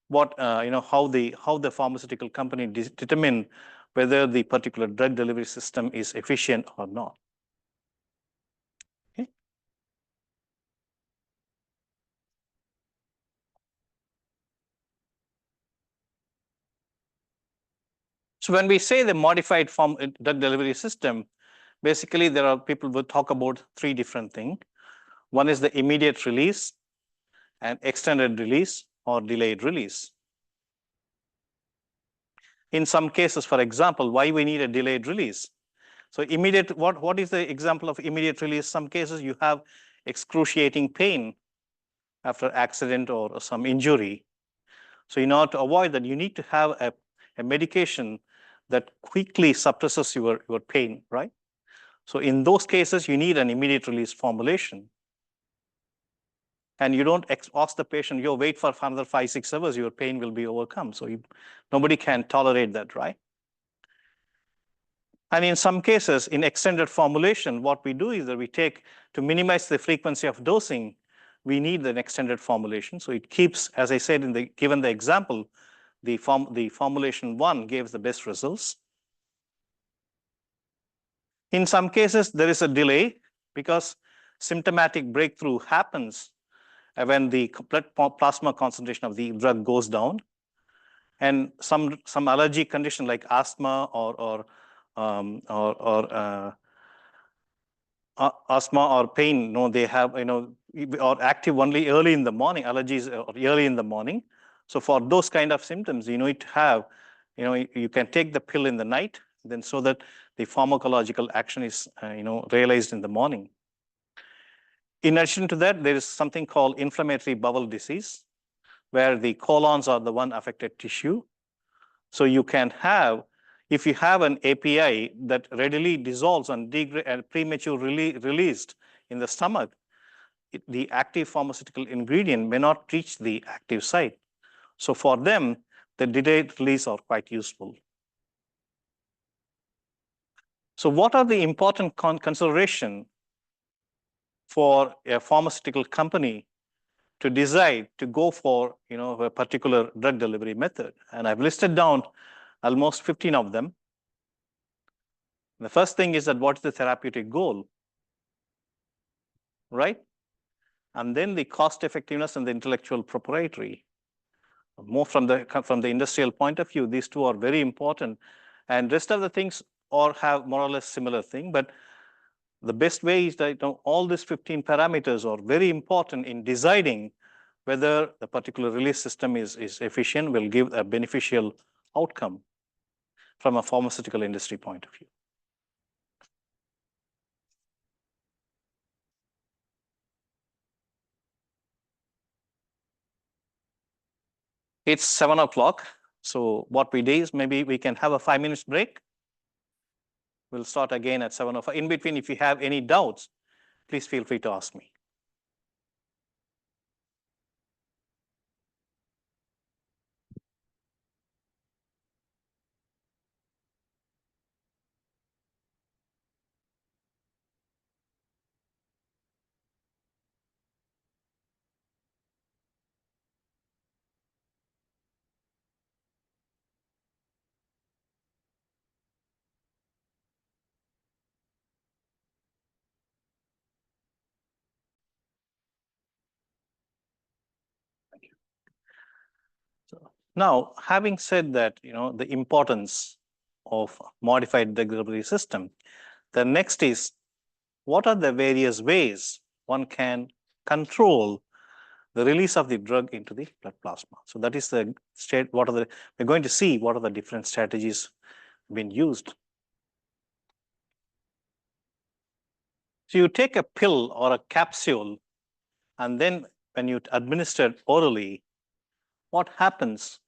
S2: what how the pharmaceutical company determine whether the particular drug delivery system is efficient or not. Okay. So when we say the modified drug delivery system, basically there are people who talk about 3 different things. One is the immediate release, and extended release, or delayed release. In some cases, for example, why we need a delayed release? So immediate, what is the example of immediate release? Some cases you have excruciating pain after accident or some injury. So in order to avoid that, you need to have a medication that quickly suppresses your pain, right? So in those cases, you need an immediate release formulation. And you don't ask the patient, you wait for another 5-6 hours, your pain will be overcome. So nobody can tolerate that, right? And in some cases, in extended formulation, what we do is that we take, to minimize the frequency of dosing, we need an extended formulation. So it keeps, as I said, given the example, the formulation 1 gave the best results. In some cases, there is a delay because symptomatic breakthrough happens when the blood plasma concentration of the drug goes down. And some allergy condition like asthma or asthma or pain, they have, are active only early in the morning, allergies or early in the morning. So for those kind of symptoms, you need to have, you can take the pill in the night, then so that the pharmacological action is, realized in the morning. In addition to that, there is something called inflammatory bowel disease, where the colons are the one affected tissue. So you can have, if you have an API that readily dissolves and prematurely released in the stomach, the active pharmaceutical ingredient may not reach the active site. So for them, the delayed release are quite useful. So what are the important consideration for a pharmaceutical company to decide to go for a particular drug delivery method? And I've listed down almost 15 of them. The first thing is that what is the therapeutic goal, right? And then the cost effectiveness and the intellectual proprietary. More from the industrial point of view, these two are very important, and rest of the things or have more or less similar thing. But the best way is that all these 15 parameters are very important in deciding whether the particular release system is efficient, will give a beneficial outcome from a pharmaceutical industry point of view. It's 7 o'clock. So what we do is maybe we can have a 5 minutes break. We'll start again at 7:05. In between, if you have any doubts, please feel free to ask me. Now, having said that, the importance of modified drug delivery system, the next is what are the various ways one can control the release of the drug into the blood plasma. So that is the state. We're going to see what are the different strategies being used. So you take a pill or a capsule, and then when you administer it orally, what happens?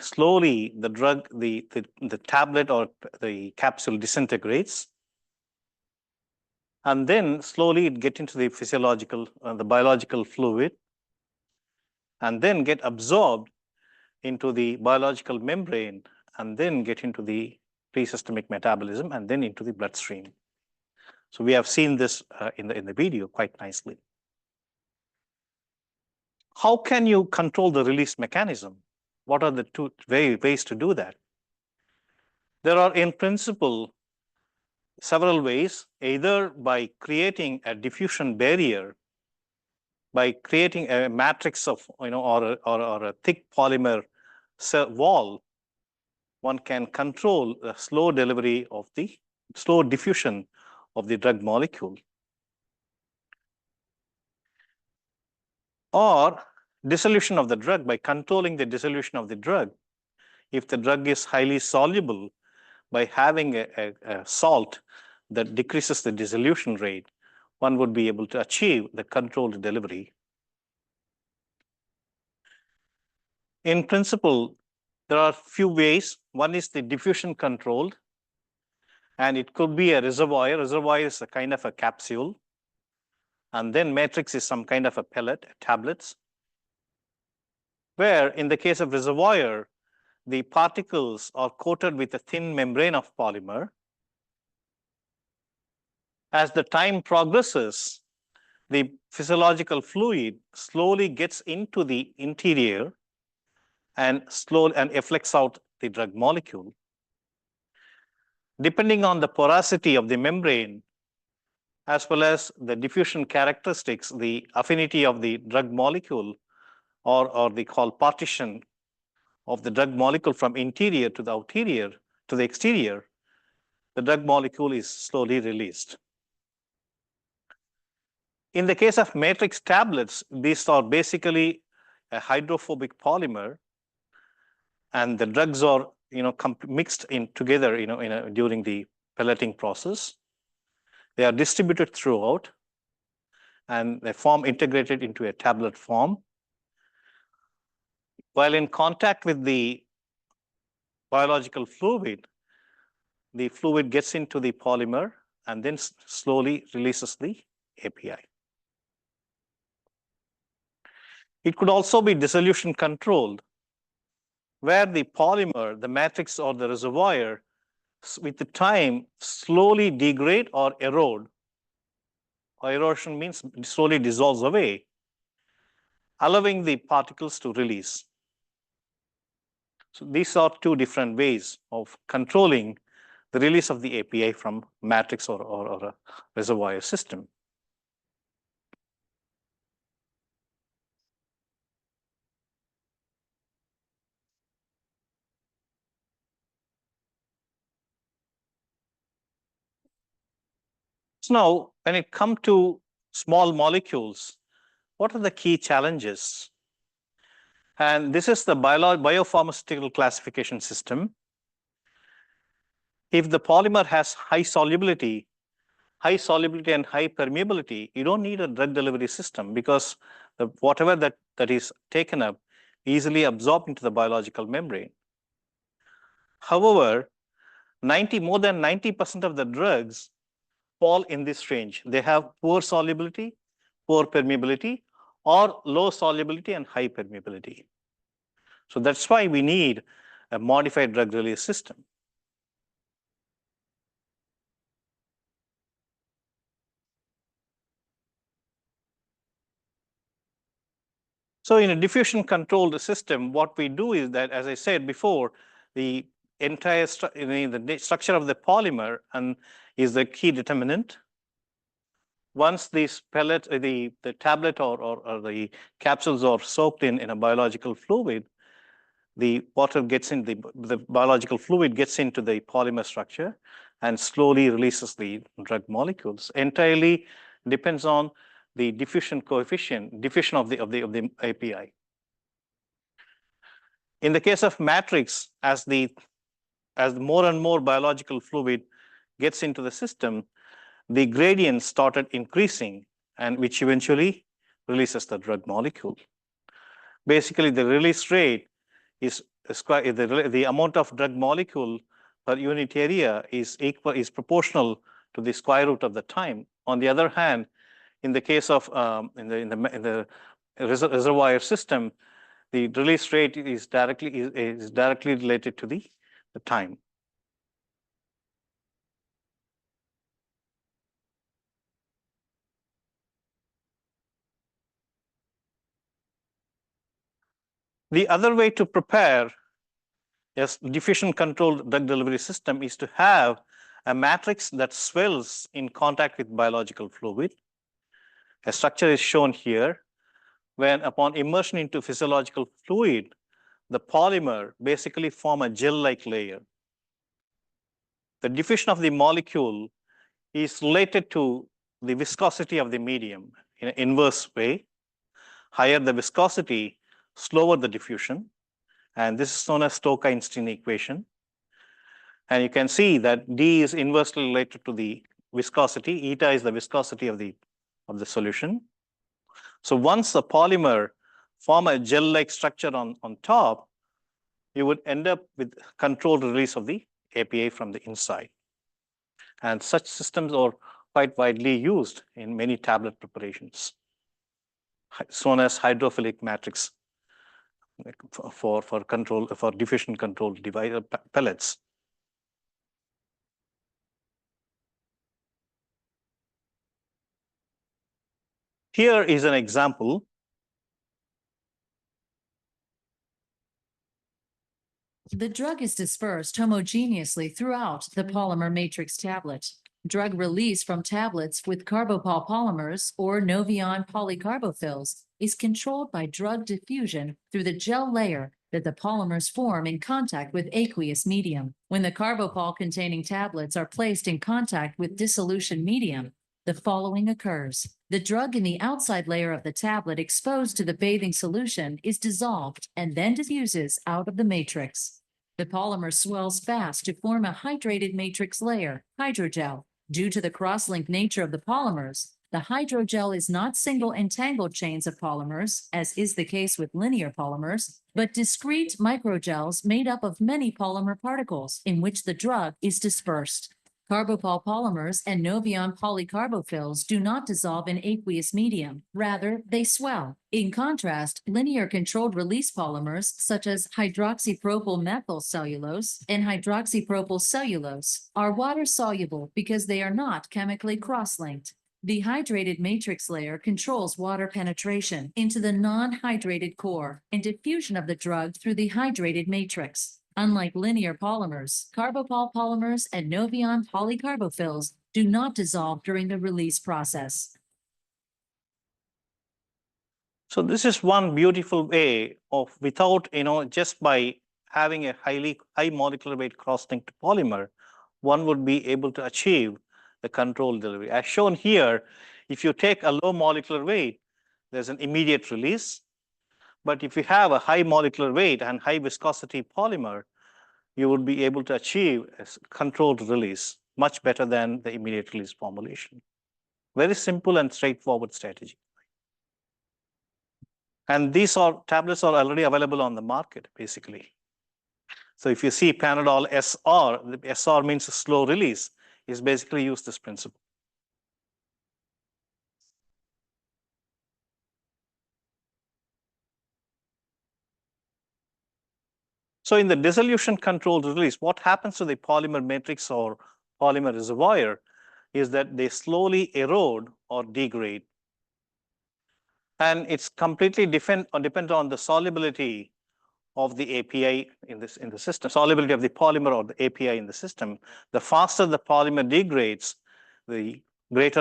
S2: Slowly the drug, the tablet or the capsule disintegrates, and then slowly it gets into the physiological, the biological fluid, and then get absorbed into the biological membrane, and then get into the pre-systemic metabolism, and then into the bloodstream. So we have seen this in the video quite nicely. How can you control the release mechanism? What are the two ways to do that? There are, in principle, several ways, either by creating a diffusion barrier, by creating a matrix of, or a thick polymer cell wall, one can control the slow diffusion of the drug molecule. Or dissolution of the drug, by controlling the dissolution of the drug. If the drug is highly soluble, by having a salt that decreases the dissolution rate, one would be able to achieve the controlled delivery. In principle, there are few ways. One is the diffusion controlled, and it could be a reservoir. Reservoir is a kind of a capsule, and then matrix is some kind of a pellet, tablets, where in the case of reservoir, the particles are coated with a thin membrane of polymer. As the time progresses, the physiological fluid slowly gets into the interior, and efflects out the drug molecule. Depending on the porosity of the membrane, as well as the diffusion characteristics, the affinity of the drug molecule, or the called partition of the drug molecule from interior to the exterior, the drug molecule is slowly released. In the case of matrix tablets, these are basically a hydrophobic polymer, and the drugs are mixed in together during the pelleting process. They are distributed throughout, and they form integrated into a tablet form. While in contact with the biological fluid, the fluid gets into the polymer and then slowly releases the API. It could also be dissolution controlled, where the polymer, the matrix or the reservoir, with the time slowly degrade or erode. Or erosion means slowly dissolves away, allowing the particles to release. So these are two different ways of controlling the release of the API from matrix or a reservoir system. So now, when it comes to small molecules, what are the key challenges? And this is the biopharmaceutical classification system. If the polymer has high solubility and high permeability, you don't need a drug delivery system, because whatever that is taken up easily absorbed into the biological membrane. However, more than 90% of the drugs fall in this range. They have poor solubility, poor permeability, or low solubility and high permeability. So that's why we need a modified drug release system. So in a diffusion controlled system, what we do is that, as I said before, the entire the structure of the polymer is the key determinant. Once these pellets, the tablet or the capsules are soaked in a biological fluid, the water gets in, the biological fluid gets into the polymer structure and slowly releases the drug molecules. Entirely depends on the diffusion coefficient, diffusion of the API. In the case of matrix, as more and more biological fluid gets into the system, the gradient started increasing, and which eventually releases the drug molecule. Basically, the release rate is the amount of drug molecule per unit area is proportional to the square root of the time. On the other hand, in the case of in the reservoir system, the release rate is directly related to the time. The other way to prepare a diffusion controlled drug delivery system is to have a matrix that swells in contact with biological fluid. A structure is shown here. When upon immersion into physiological fluid, the polymer basically form a gel-like layer. The diffusion of the molecule is related to the viscosity of the medium in an inverse way. Higher the viscosity, slower the diffusion. And this is known as Stokes-Einstein equation. And you can see that D is inversely related to the viscosity. Eta is the viscosity of the solution. So once the polymer form a gel-like structure on top, you would end up with controlled release of the API from the inside. And such systems are quite widely used in many tablet preparations. It's known as hydrophilic matrix for diffusion control pellets. Here is an example.
S5: The drug is dispersed homogeneously throughout the polymer matrix tablet. Drug release from tablets with carbopol polymers or Novion polycarbophils is controlled by drug diffusion through the gel layer that the polymers form in contact with aqueous medium. When the carbopol-containing tablets are placed in contact with dissolution medium, the following occurs. The drug in the outside layer of the tablet exposed to the bathing solution is dissolved and then diffuses out of the matrix. The polymer swells fast to form a hydrated matrix layer, hydrogel. Due to the cross-linked nature of the polymers, the hydrogel is not single entangled chains of polymers, as is the case with linear polymers, but discrete microgels made up of many polymer particles in which the drug is dispersed. Carbopol polymers and Novion polycarbophils do not dissolve in aqueous medium. Rather, they swell. In contrast, linear controlled release polymers, such as hydroxypropyl methyl cellulose and hydroxypropyl cellulose, are water-soluble because they are not chemically cross-linked. The hydrated matrix layer controls water penetration into the non-hydrated core and diffusion of the drug through the hydrated matrix. Unlike linear polymers, carbopol polymers and Novion polycarbophils do not dissolve during the release process.
S2: So this is one beautiful way of, without, just by having a high molecular weight cross-linked polymer, one would be able to achieve the controlled delivery. As shown here, if you take a low molecular weight, there's an immediate release. But if you have a high molecular weight and high viscosity polymer, you would be able to achieve a controlled release much better than the immediate release formulation. Very simple and straightforward strategy. And these tablets are already available on the market, basically. So if you see Panadol SR, the SR means slow release, is basically use this principle. So in the dissolution controlled release, what happens to the polymer matrix or polymer reservoir is that they slowly erode or degrade. And it's completely depend on the solubility of the API in the system, solubility of the polymer or the API in the system. The faster the polymer degrades, the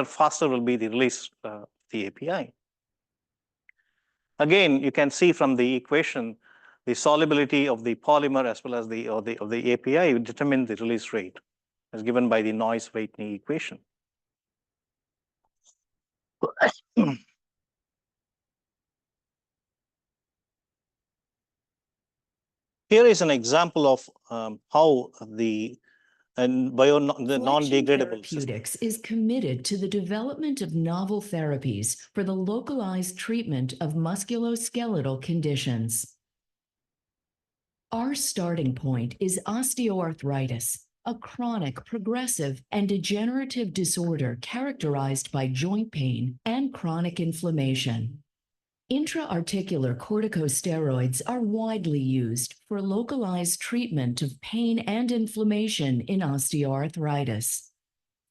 S2: faster will be the release of the API. Again, you can see from the equation, the solubility of the polymer as well as the API will determine the release rate, as given by the Noyes-Whitney equation. Here is an example of how the non-degradable
S6: Therapeutics is committed to the development of novel therapies for the localized treatment of musculoskeletal conditions. Our starting point is osteoarthritis, a chronic, progressive, and degenerative disorder characterized by joint pain and chronic inflammation. Intra-articular corticosteroids are widely used for localized treatment of pain and inflammation in osteoarthritis.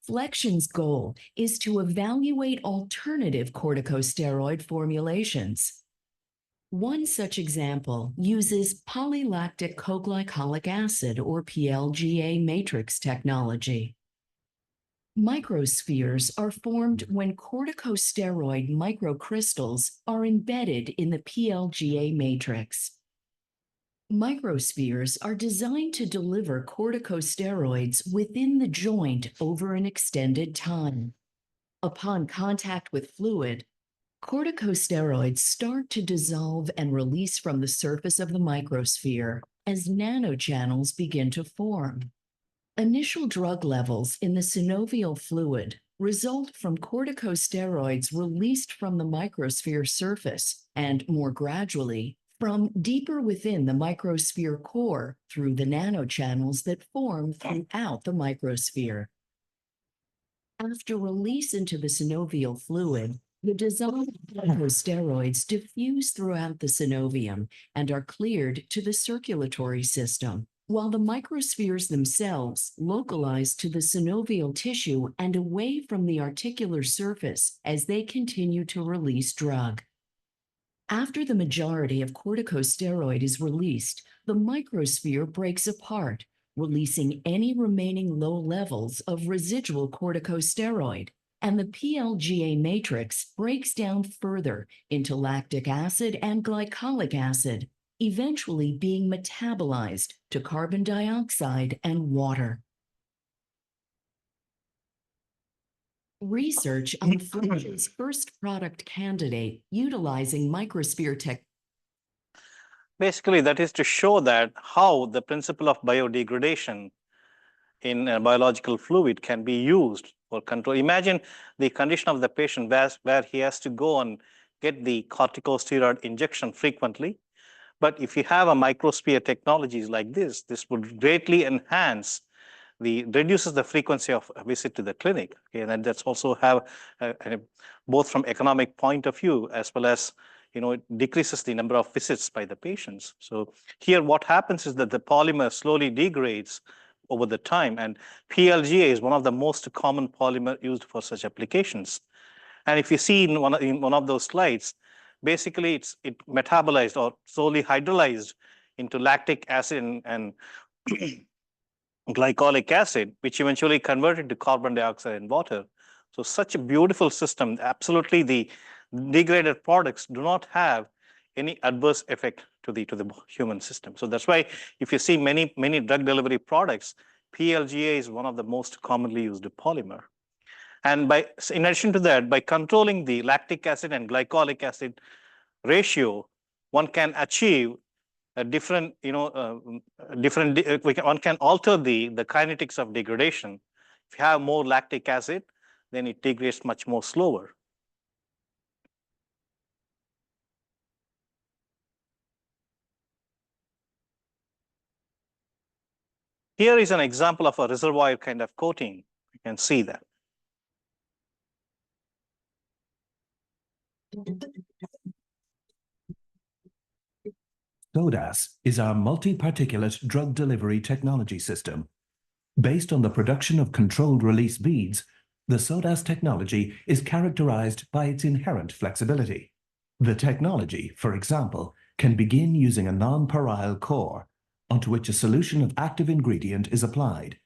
S6: Flexion's goal is to evaluate alternative corticosteroid formulations. One such example uses polylactic coglycolic acid, or PLGA matrix technology. Microspheres are formed when corticosteroid microcrystals are embedded in the PLGA matrix. Microspheres are designed to deliver corticosteroids within the joint over an extended time. Upon contact with fluid, corticosteroids start to dissolve and release from the surface of the microsphere as nanochannels begin to form. Initial drug levels in the synovial fluid result from corticosteroids released from the microsphere surface and, more gradually, from deeper within the microsphere core through the nanochannels that form throughout the microsphere. After release into the synovial fluid, the dissolved corticosteroids diffuse throughout the synovium and are cleared to the circulatory system, while the microspheres themselves localize to the synovial tissue and away from the articular surface as they continue to release drug. After the majority of corticosteroid is released, the microsphere breaks apart, releasing any remaining low levels of residual corticosteroid, and the PLGA matrix breaks down further into lactic acid and glycolic acid, eventually being metabolized to carbon dioxide and water. Research on Fletcher's first product candidate utilizing microsphere tech.
S2: Basically, that is to show that how the principle of biodegradation in a biological fluid can be used for control. Imagine the condition of the patient where he has to go and get the corticosteroid injection frequently. But if you have a microsphere technologies like this would greatly enhance reduces the frequency of a visit to the clinic. Okay, and that's also have both from economic point of view as well as it decreases the number of visits by the patients. So here what happens is that the polymer slowly degrades over the time, and PLGA is one of the most common polymer used for such applications. And if you see in one of those slides, basically it metabolized or slowly hydrolyzed into lactic acid and glycolic acid, which eventually converted to carbon dioxide and water. So such a beautiful system. Absolutely, the degraded products do not have any adverse effect to the human system. So that's why if you see many drug delivery products, PLGA is one of the most commonly used polymer. And in addition to that, by controlling the lactic acid and glycolic acid ratio, one can achieve a different, one can alter the kinetics of degradation. If you have more lactic acid, then it degrades much more slower. Here is an example of a reservoir kind of coating. You can see that.
S7: SODAS is our multi-particulate drug delivery technology system. Based on the production of controlled release beads, the SODAS technology is characterized by its inherent flexibility. The technology, for example, can begin using a non-pareil core onto which a solution of active ingredient is applied.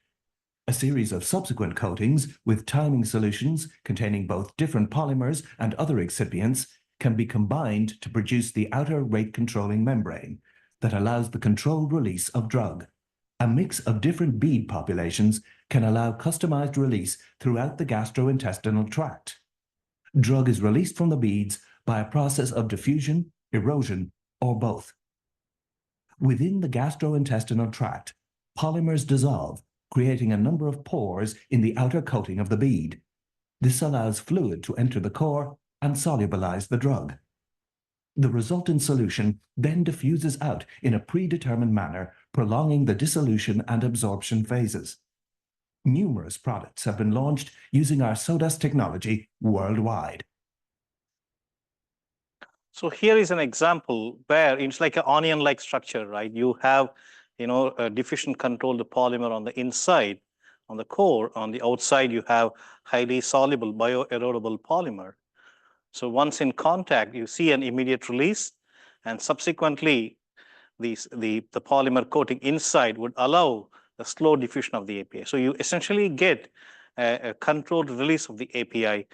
S7: A series of subsequent coatings with timing solutions containing both different polymers and other excipients can be combined to produce the outer rate controlling membrane that allows the controlled release of drug. A mix of different bead populations can allow customized release throughout the gastrointestinal tract. Drug is released from the beads by a process of diffusion, erosion, or both. Within the gastrointestinal tract, polymers dissolve, creating a number of pores in the outer coating of the bead. This allows fluid to enter the core and solubilize the drug. The resultant solution then diffuses out in a predetermined manner, prolonging the dissolution and absorption phases. Numerous products have been launched using our SODAS technology worldwide.
S2: So here is an example where it's like an onion-like structure, right? You have, a diffusion controlled polymer on the inside, on the core. On the outside, you have highly soluble bioerodible polymer. So once in contact, you see an immediate release, and subsequently, the polymer coating inside would allow the slow diffusion of the API. So you essentially get a controlled release of the API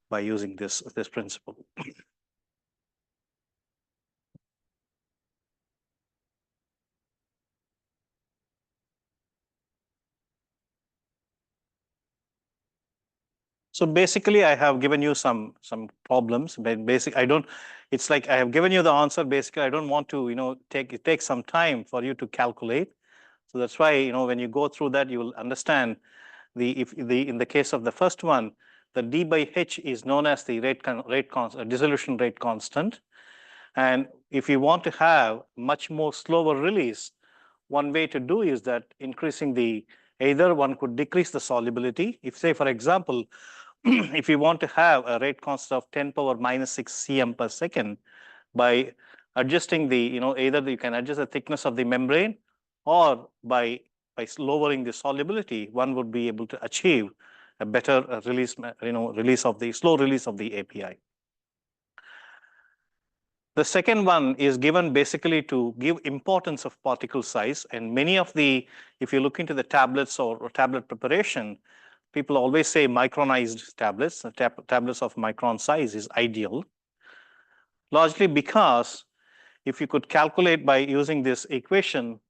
S2: by using this principle. So basically, I have given you some problems. But it's like I have given you the answer. Basically, I don't want to take some time for you to calculate. So that's why when you go through that, you will understand in the case of the first one, the D by H is known as the dissolution rate constant. And if you want to have much more slower release, one way to do is that increasing either one could decrease the solubility. If say, for example, if you want to have a rate constant of 10 power minus 6 cm per second, by adjusting either you can adjust the thickness of the membrane, or by lowering the solubility, one would be able to achieve a better slow release of the API. The second one is given basically to give importance of particle size. And many of the, if you look into the tablets or tablet preparation, people always say micronized tablets. Tablets of micron size is ideal, largely because if you could calculate by using this equation,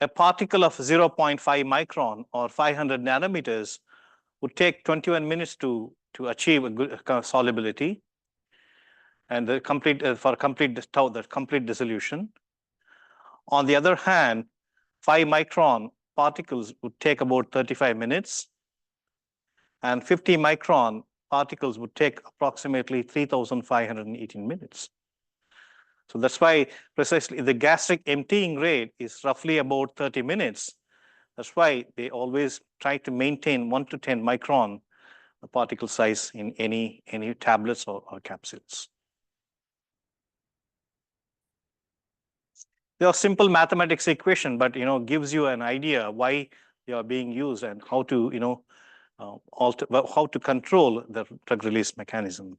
S2: a particle of 0.5 micron or 500 nanometers would take 21 minutes to achieve a good solubility and the complete complete dissolution. On the other hand, 5 micron particles would take about 35 minutes, and 50 micron particles would take approximately 3,518 minutes. So that's why precisely the gastric emptying rate is roughly about 30 minutes. That's why they always try to maintain 1 to 10 micron particle size in any tablets or capsules. There are simple mathematics equation, but gives you an idea why they are being used and how to how to control the drug release mechanism.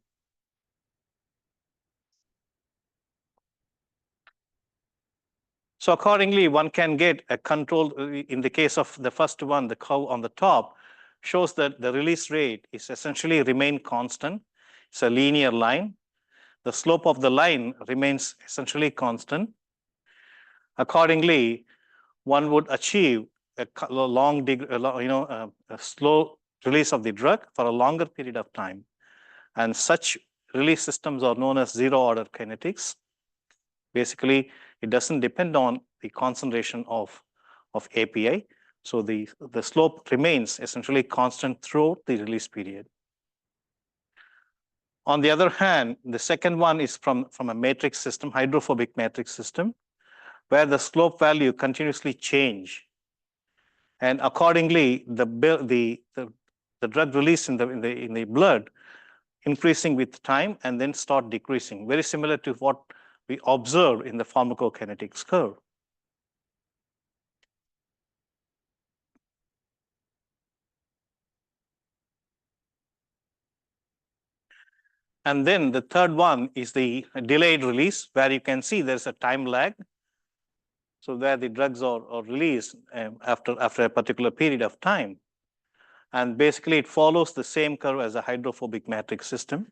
S2: So accordingly, one can get a control. In the case of the first one, the curve on the top shows that the release rate is essentially remain constant. It's a linear line. The slope of the line remains essentially constant. Accordingly, one would achieve a slow release of the drug for a longer period of time. And such release systems are known as zero-order kinetics. Basically, it doesn't depend on the concentration of API. So the slope remains essentially constant throughout the release period. On the other hand, the second one is from a matrix system, hydrophobic matrix system, where the slope value continuously change. And accordingly, the drug release in the blood increasing with time and then start decreasing, very similar to what we observe in the pharmacokinetics curve. And then the third one is the delayed release, where you can see there's a time lag. So where the drugs are released after a particular period of time. And basically it follows the same curve as a hydrophobic matrix system.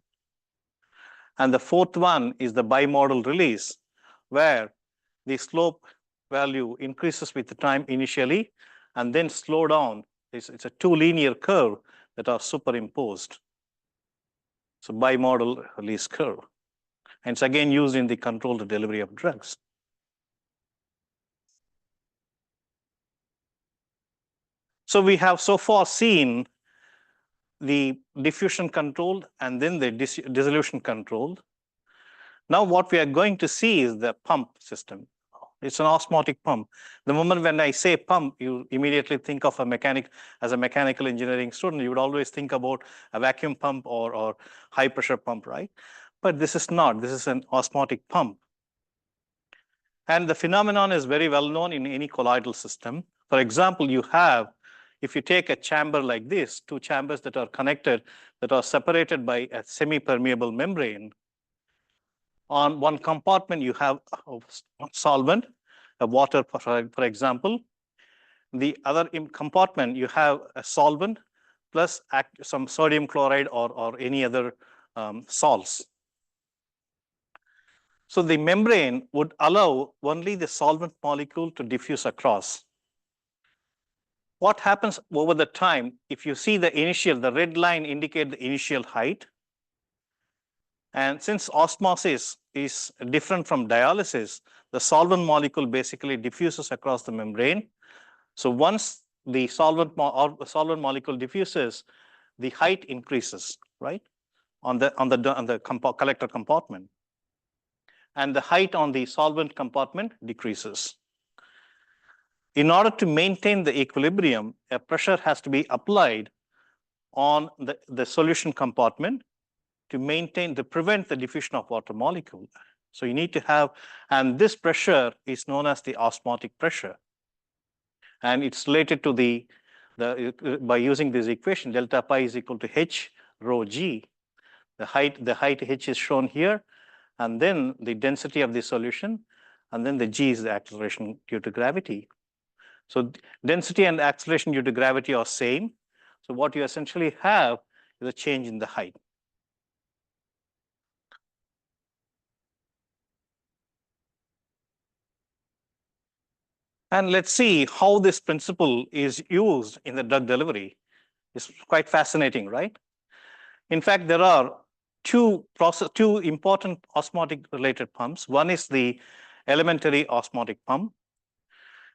S2: And the fourth one is the bimodal release, where the slope value increases with the time initially and then slow down. It's a two linear curve that are superimposed. So bimodal release curve. And it's again used in the controlled delivery of drugs. So we have so far seen the diffusion controlled and then the dissolution controlled. Now what we are going to see is the pump system. It's an osmotic pump. The moment when I say pump, you immediately think of as a mechanical engineering student, you would always think about a vacuum pump or high pressure pump, right? But this is not, this is an osmotic pump. And the phenomenon is very well known in any colloidal system. For example, if you take a chamber like this, two chambers that are connected, that are separated by a semi-permeable membrane. On one compartment, you have a solvent, a water, for example. The other compartment, you have a solvent plus some sodium chloride or any other salts. So the membrane would allow only the solvent molecule to diffuse across. What happens over the time, if you see the red line indicate the initial height. And since osmosis is different from dialysis, the solvent molecule basically diffuses across the membrane. So once the solvent molecule diffuses, the height increases, right, on the collector compartment. And the height on the solvent compartment decreases. In order to maintain the equilibrium, a pressure has to be applied on the solution compartment to prevent the diffusion of water molecule. So you need to have, and this pressure is known as the osmotic pressure. And it's related to the by using this equation, delta pi is equal to h rho g. The height h is shown here, and then the density of the solution, and then the g is the acceleration due to gravity. So density and acceleration due to gravity are same. So what you essentially have is a change in the height. And let's see how this principle is used in the drug delivery. It's quite fascinating, right? In fact, there are two important osmotic related pumps. One is the elementary osmotic pump.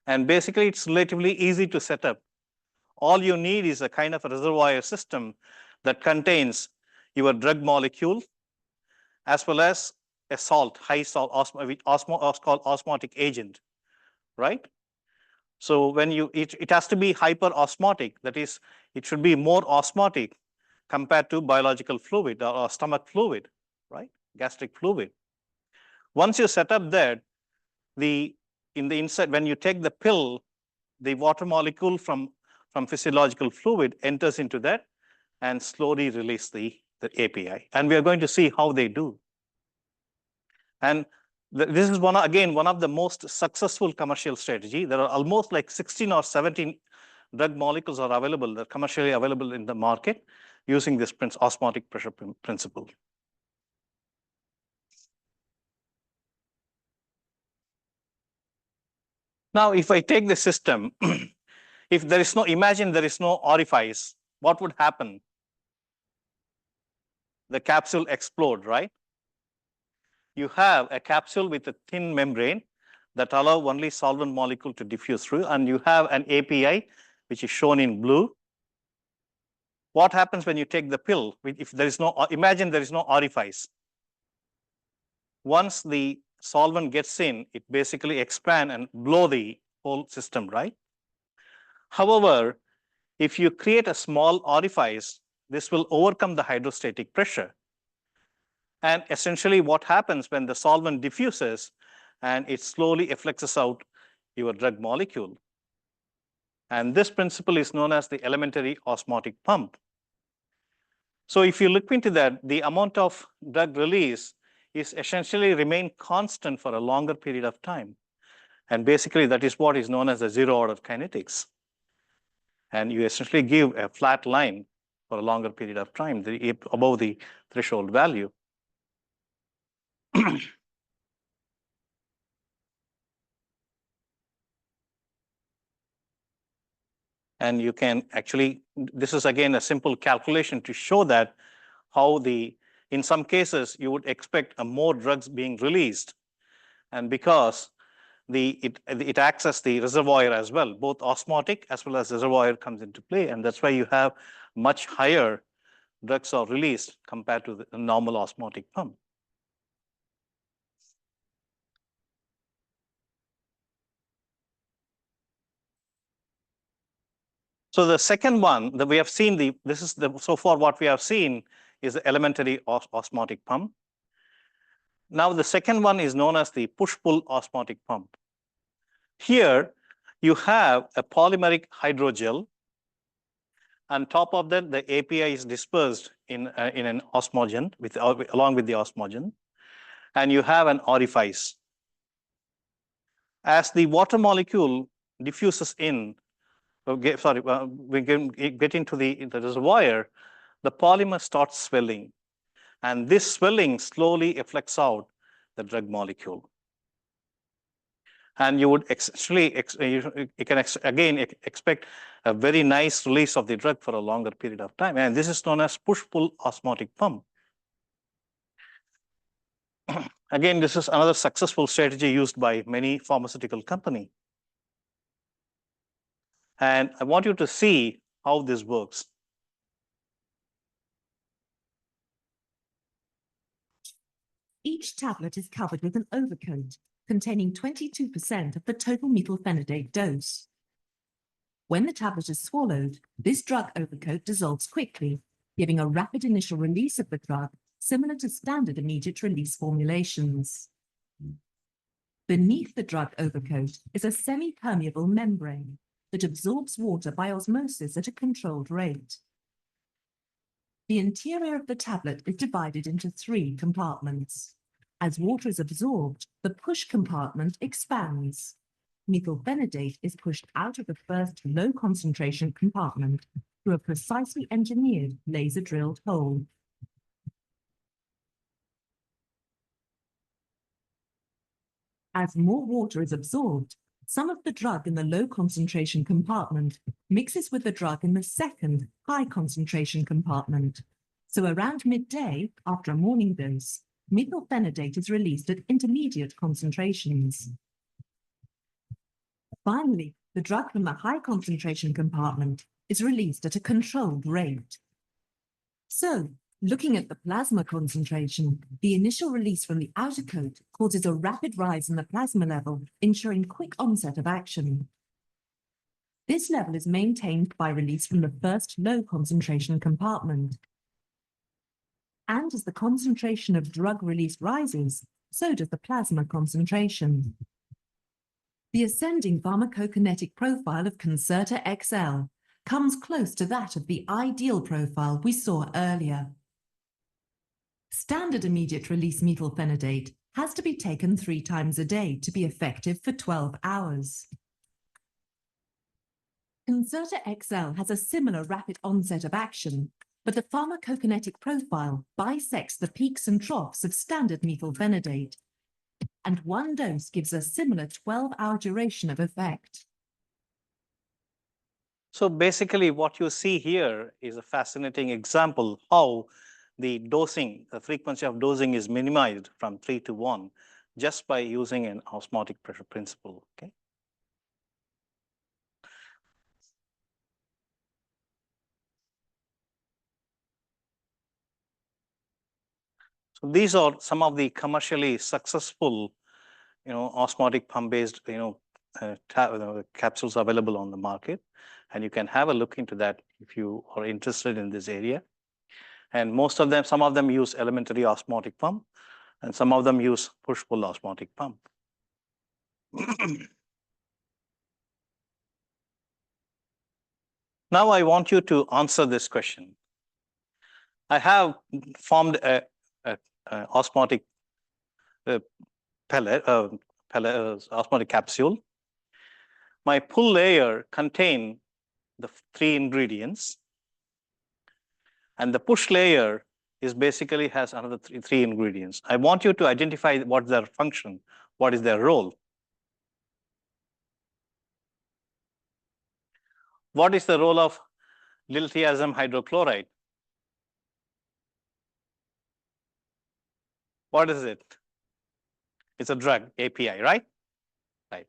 S2: And basically, it's relatively easy to set up. All you need is a kind of a reservoir system that contains your drug molecule as well as a salt, high salt, called osmotic agent, right? So when it has to be hyperosmotic, that is, it should be more osmotic compared to biological fluid or stomach fluid, right? Gastric fluid. Once you set up that, in the inside, when you take the pill, the water molecule from physiological fluid enters into that and slowly release the API. And we are going to see how they do. And this is one of the most successful commercial strategy. There are almost like 16 or 17 drug molecules are available, that are commercially available in the market using this osmotic pressure principle. Now, if I take the system, if there is imagine there is no orifice, what would happen? The capsule explode, right? You have a capsule with a thin membrane that allow only solvent molecule to diffuse through, and you have an API, which is shown in blue. What happens when you take the pill? If there is imagine there is no orifice. Once the solvent gets in, it basically expand and blow the whole system, right? However, if you create a small orifice, this will overcome the hydrostatic pressure. And essentially what happens when the solvent diffuses and it slowly effluxes out your drug molecule. And this principle is known as the elementary osmotic pump. So if you look into that, the amount of drug release is essentially remain constant for a longer period of time. And basically that is what is known as the zero order kinetics. And you essentially give a flat line for a longer period of time, above the threshold value. And you can actually, this is again a simple calculation to show that how in some cases, you would expect more drugs being released. And because it acts as the reservoir as well, both osmotic as well as reservoir comes into play. And that's why you have much higher drugs are released compared to the normal osmotic pump. So the second one that we have seen, so far what we have seen is the elementary osmotic pump. Now the second one is known as the push-pull osmotic pump. Here you have a polymeric hydrogel. On top of that, the API is dispersed in an osmogen along with the osmogen, and you have an orifice. As the water molecule diffuses in, we get into the reservoir, the polymer starts swelling, and this swelling slowly effluxes out the drug molecule. And you would actually, you can again expect a very nice release of the drug for a longer period of time. And this is known as push-pull osmotic pump. Again, this is another successful strategy used by many pharmaceutical companies. And I want you to see how this works.
S8: Each tablet is covered with an overcoat containing 22% of the total methylphenidate dose. When the tablet is swallowed, this drug overcoat dissolves quickly, giving a rapid initial release of the drug similar to standard immediate release formulations. Beneath the drug overcoat is a semi-permeable membrane, that absorbs water by osmosis at a controlled rate. The interior of the tablet is divided into 3 compartments. As water is absorbed, the push compartment expands. Methylphenidate is pushed out of the first low concentration compartment through a precisely engineered laser drilled hole. As more water is absorbed, some of the drug in the low concentration compartment mixes with the drug in the second high concentration compartment. So around midday, after a morning dose, methylphenidate is released at intermediate concentrations. Finally, the drug from the high concentration compartment is released at a controlled rate. So, looking at the plasma concentration, the initial release from the outer coat causes a rapid rise in the plasma level, ensuring quick onset of action. This level is maintained by release from the first low concentration compartment. And as the concentration of drug release rises, so does the plasma concentration. The ascending pharmacokinetic profile of Concerta XL comes close to that of the ideal profile we saw earlier. Standard immediate release methylphenidate has to be taken 3 times a day to be effective for 12 hours. Concerta XL has a similar rapid onset of action, but the pharmacokinetic profile bisects the peaks and troughs of standard methylphenidate, and one dose gives a similar 12-hour duration of effect.
S2: So basically what you see here is a fascinating example how the dosing, the frequency of dosing is minimized from 3 to 1 just by using an osmotic pressure principle. Okay. So these are some of the commercially successful, osmotic pump-based, capsules available on the market, and you can have a look into that if you are interested in this area. And most of them, some of them use elementary osmotic pump, and some of them use push-pull osmotic pump. Now I want you to answer this question. I have formed a osmotic osmotic capsule. My pull layer contains the 3 ingredients, and the push layer is basically has another three ingredients. I want you to identify what's their function, what is their role. What is the role of dilithiazem hydrochloride? What is it? It's a drug, API, right? Right.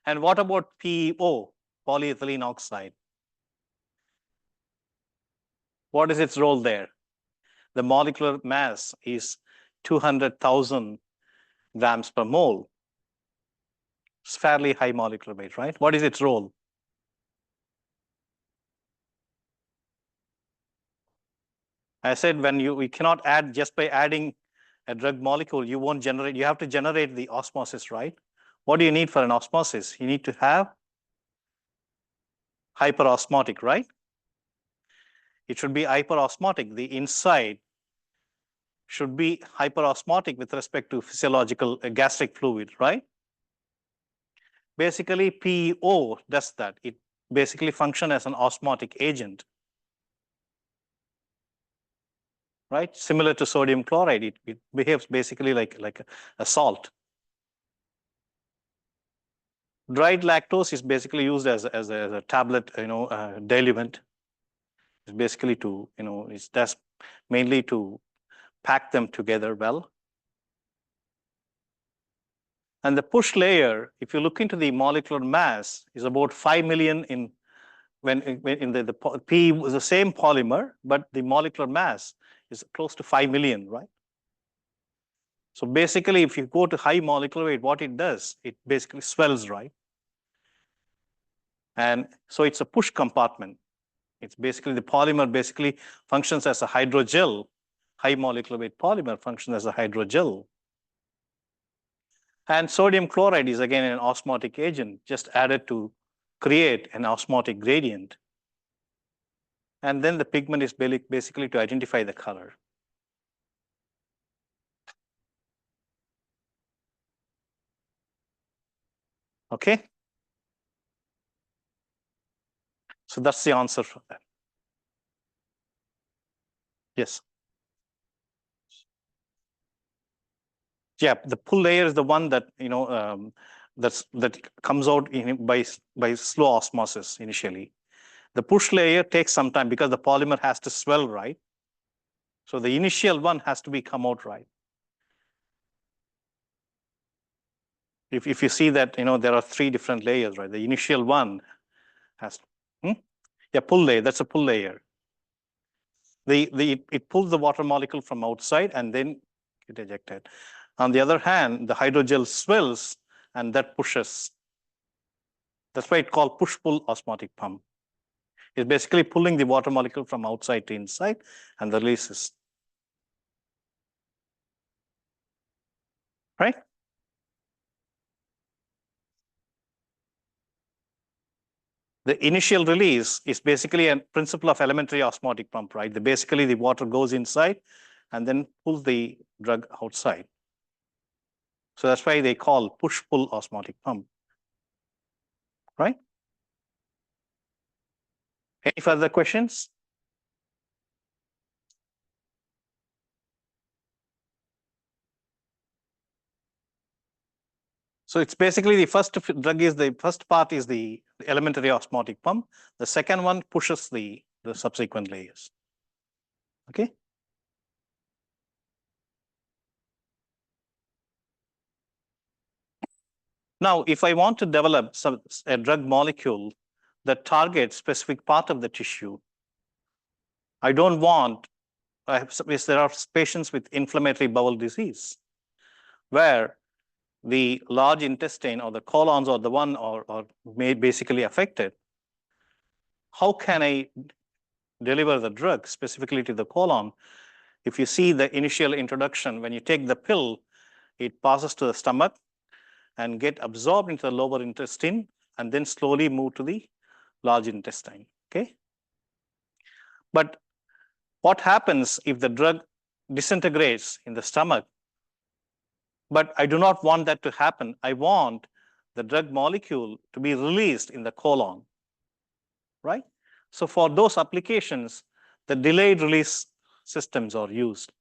S2: And what about PEO, polyethylene oxide? What is its role there? The molecular mass is 200,000 grams per mole. It's fairly high molecular weight, right? What is its role? I said we cannot add just by adding a drug molecule, you won't generate, you have to generate the osmosis, right? What do you need for an osmosis? You need to have hyperosmotic, right? It should be hyperosmotic. The inside should be hyperosmotic with respect to physiological gastric fluid, right? Basically, PEO does that. It basically functions as an osmotic agent, right? Similar to sodium chloride, it behaves basically like a salt. Dried lactose is basically used as a tablet, diluent. It's basically to, that's mainly to pack them together well. And the push layer, if you look into the molecular mass, is about 5 million in the P was the same polymer, but the molecular mass is close to 5 million, right? So basically, if you go to high molecular weight, what it does, it basically swells, right? And so it's a push compartment. It's basically the polymer basically functions as a hydrogel. High molecular weight polymer functions as a hydrogel. And sodium chloride is again an osmotic agent just added to create an osmotic gradient. And then the pigment is basically to identify the color. Okay. So that's the answer for that. Yes. Yeah, the pull layer is the one that that comes out by slow osmosis initially. The push layer takes some time because the polymer has to swell, right? So the initial one has to be come out right. If you see that there are 3 different layers, right? The initial one has yeah, pull layer. That's a pull layer. It pulls the water molecule from outside and then get ejected. On the other hand, the hydrogel swells and that pushes. That's why it's called push-pull osmotic pump. It's basically pulling the water molecule from outside to inside and releases. Right? The initial release is basically a principle of elementary osmotic pump, right? Basically, the water goes inside and then pulls the drug outside. So that's why they call push-pull osmotic pump. Right? Any further questions? So it's basically the first part is the elementary osmotic pump. The second one pushes the subsequent layers. Okay. Now, if I want to develop a drug molecule that targets specific part of the tissue, I don't want, there are patients with inflammatory bowel disease where the large intestine or the colons are the one or made basically affected. How can I deliver the drug specifically to the colon? If you see the initial introduction, when you take the pill, it passes to the stomach and get absorbed into the lower intestine and then slowly move to the large intestine. Okay. But what happens if the drug disintegrates in the stomach? But I do not want that to happen. I want the drug molecule to be released in the colon, right? So for those applications, the delayed release systems are used.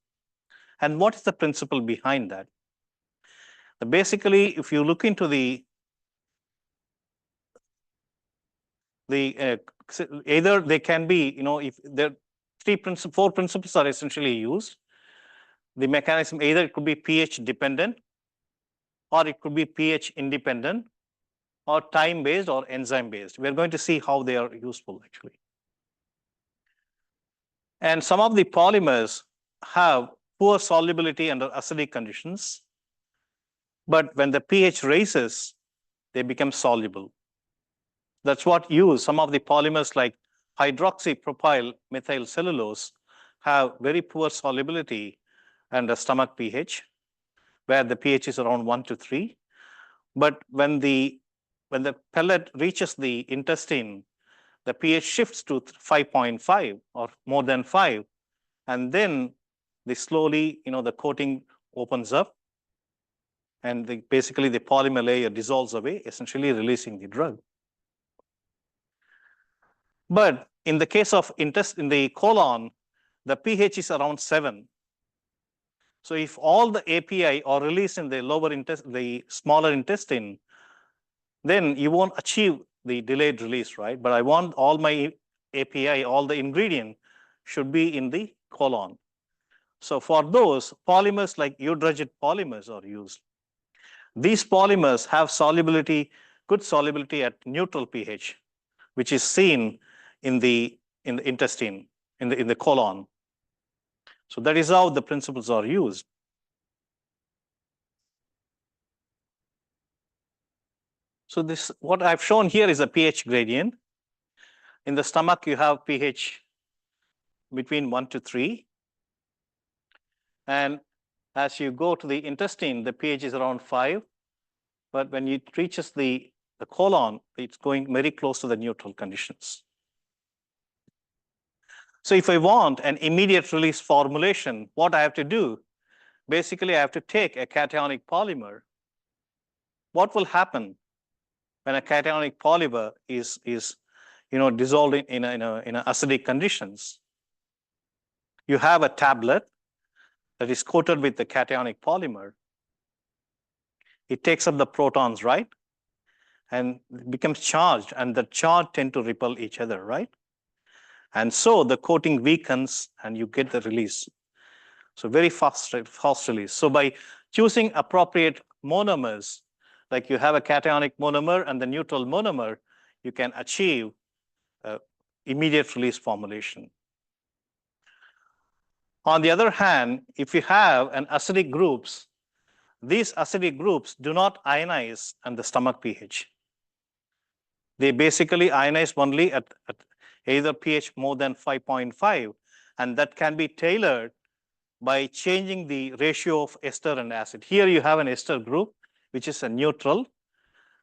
S2: And what is the principle behind that? Basically, if you look into either they can be, if there 4 principles are essentially used. The mechanism, either it could be pH dependent, or it could be pH independent, or time based or enzyme based. We're going to see how they are useful actually. And some of the polymers have poor solubility under acidic conditions, but when the pH raises, they become soluble. That's what some of the polymers like hydroxypropyl methyl cellulose have very poor solubility under stomach pH, where the pH is around 1 to 3. But when the pellet reaches the intestine, the pH shifts to 5.5 or more than 5, and then slowly, the coating opens up, and basically the polymer layer dissolves away, essentially releasing the drug. But in the case of in the colon, the pH is around 7. So if all the API are released in the lower intestine, the smaller intestine, then you won't achieve the delayed release, right? But I want all my API, all the ingredient should be in the colon. So for those, polymers like Udrugit polymers are used. These polymers have good solubility at neutral pH, which is seen in the intestine, in the colon. So that is how the principles are used. So what I've shown here is a pH gradient. In the stomach, you have pH between 1 to 3. And as you go to the intestine, the pH is around 5. But when it reaches the the colon, it's going very close to the neutral conditions. So if I want an immediate release formulation, what I have to do, basically I have to take a cationic polymer. What will happen when a cationic polymer is dissolved in acidic conditions? You have a tablet that is coated with the cationic polymer. It takes up the protons, right? And it becomes charged, and the charge tend to repel each other, right? And so the coating weakens and you get the release. So very fast release. So by choosing appropriate monomers, like you have a cationic monomer and the neutral monomer, you can achieve immediate release formulation. On the other hand, if you have an acidic groups, these acidic groups do not ionize at the stomach pH. They basically ionize only at either pH more than 5.5, and that can be tailored by changing the ratio of ester and acid. Here you have an ester group, which is a neutral,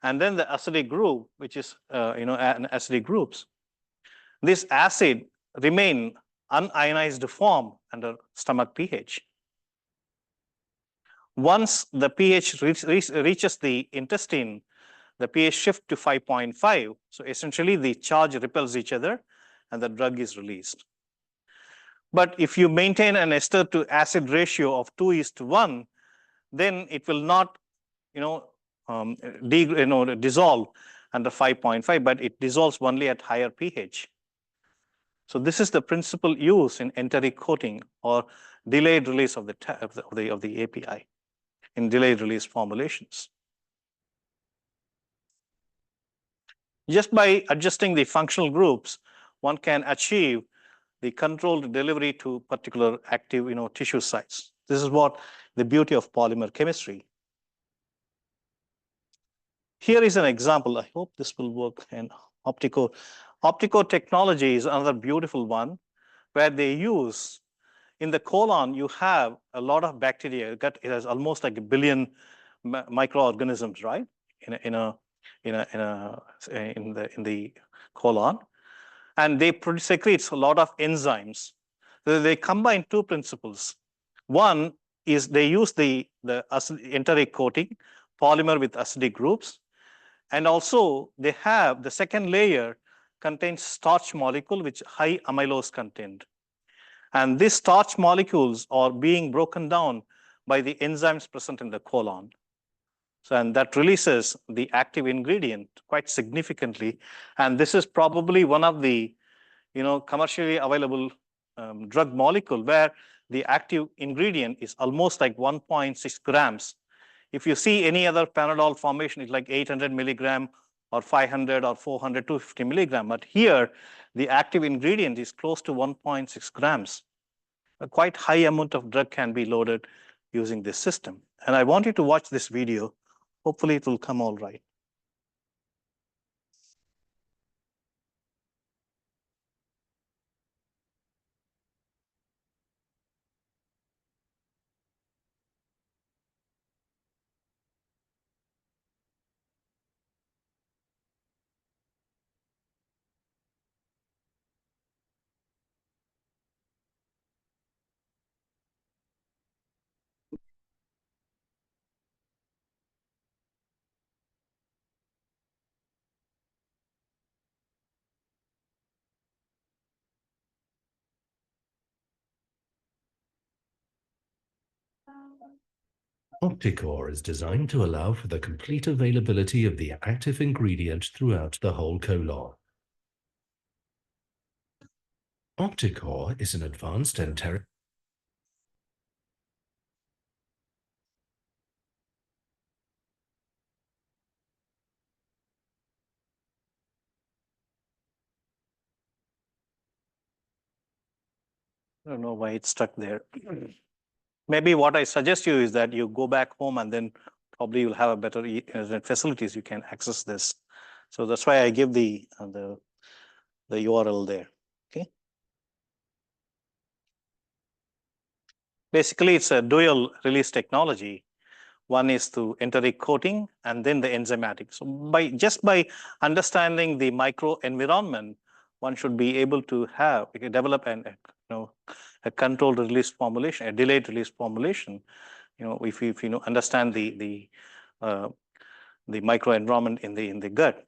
S2: and then the acidic group, which is an acidic groups. This acid remain unionized form under stomach pH. Once the pH reaches the intestine, the pH shift to 5.5. So essentially the charge repels each other and the drug is released. But if you maintain an ester to acid ratio of 2:1, then it will not dissolve under 5.5, but it dissolves only at higher pH. So this is the principal use in enteric coating or delayed release of the API in delayed release formulations. Just by adjusting the functional groups, one can achieve the controlled delivery to particular active tissue sites. This is what the beauty of polymer chemistry. Here is an example. I hope this will work in optico. Optico technology is another beautiful one where they use in the colon, you have a lot of bacteria. It has almost like 1 billion microorganisms, right? In the colon, and they secrete a lot of enzymes. So they combine two principles. One is they use the enteric coating polymer with acidic groups, and also they have the second layer contains starch molecule which high amylose content. And these starch molecules are being broken down by the enzymes present in the colon. So, and that releases the active ingredient quite significantly. And this is probably one of the commercially available drug molecule where the active ingredient is almost like 1.6 grams. If you see any other Panadol formation, it's like 800 milligram or 500 or 400, 250 milligram. But here, the active ingredient is close to 1.6 grams. A quite high amount of drug can be loaded using this system. And I want you to watch this video. Hopefully it will come all right.
S7: Opticor is designed to allow for the complete availability of the active ingredient throughout the whole colon. Opticor is an advanced enteric.
S2: I don't know why it's stuck there. Maybe what I suggest you is that you go back home and then probably you'll have a better internet facilities. You can access this. So that's why I give the URL there. Okay. Basically, it's a dual release technology One is through enteric coating and then the enzymatic. So just by understanding the microenvironment, one should be able to develop a controlled release formulation, a delayed release formulation. If you understand the microenvironment in the gut.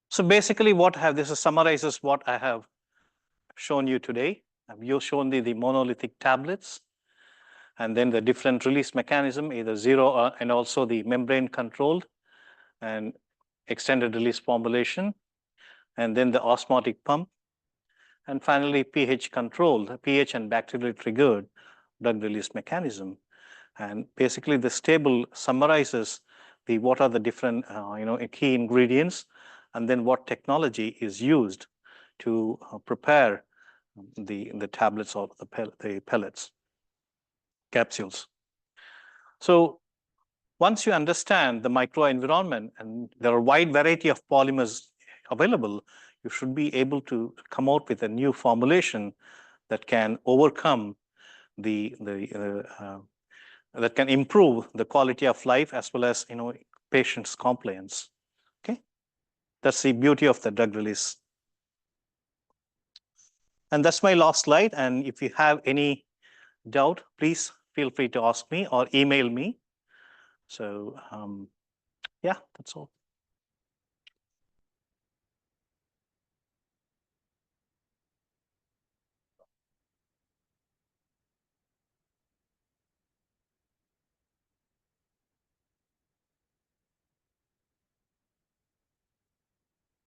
S2: So basically, this summarizes what I have shown you today. I've shown the monolithic tablets, and then the different release mechanism, either zero and also the membrane controlled and extended release formulation, and then the osmotic pump, and finally pH controlled, pH and bacterially triggered drug release mechanism. And basically this table summarizes what are the different key ingredients, and then what technology is used to prepare the tablets or the pellets, capsules. So once you understand the microenvironment, and there are a wide variety of polymers available, you should be able to come out with a new formulation that can overcome that can improve the quality of life as well as patients' compliance. Okay, that's the beauty of the drug release. And that's my last slide. And if you have any doubt, please feel free to ask me or email me. So yeah, that's all.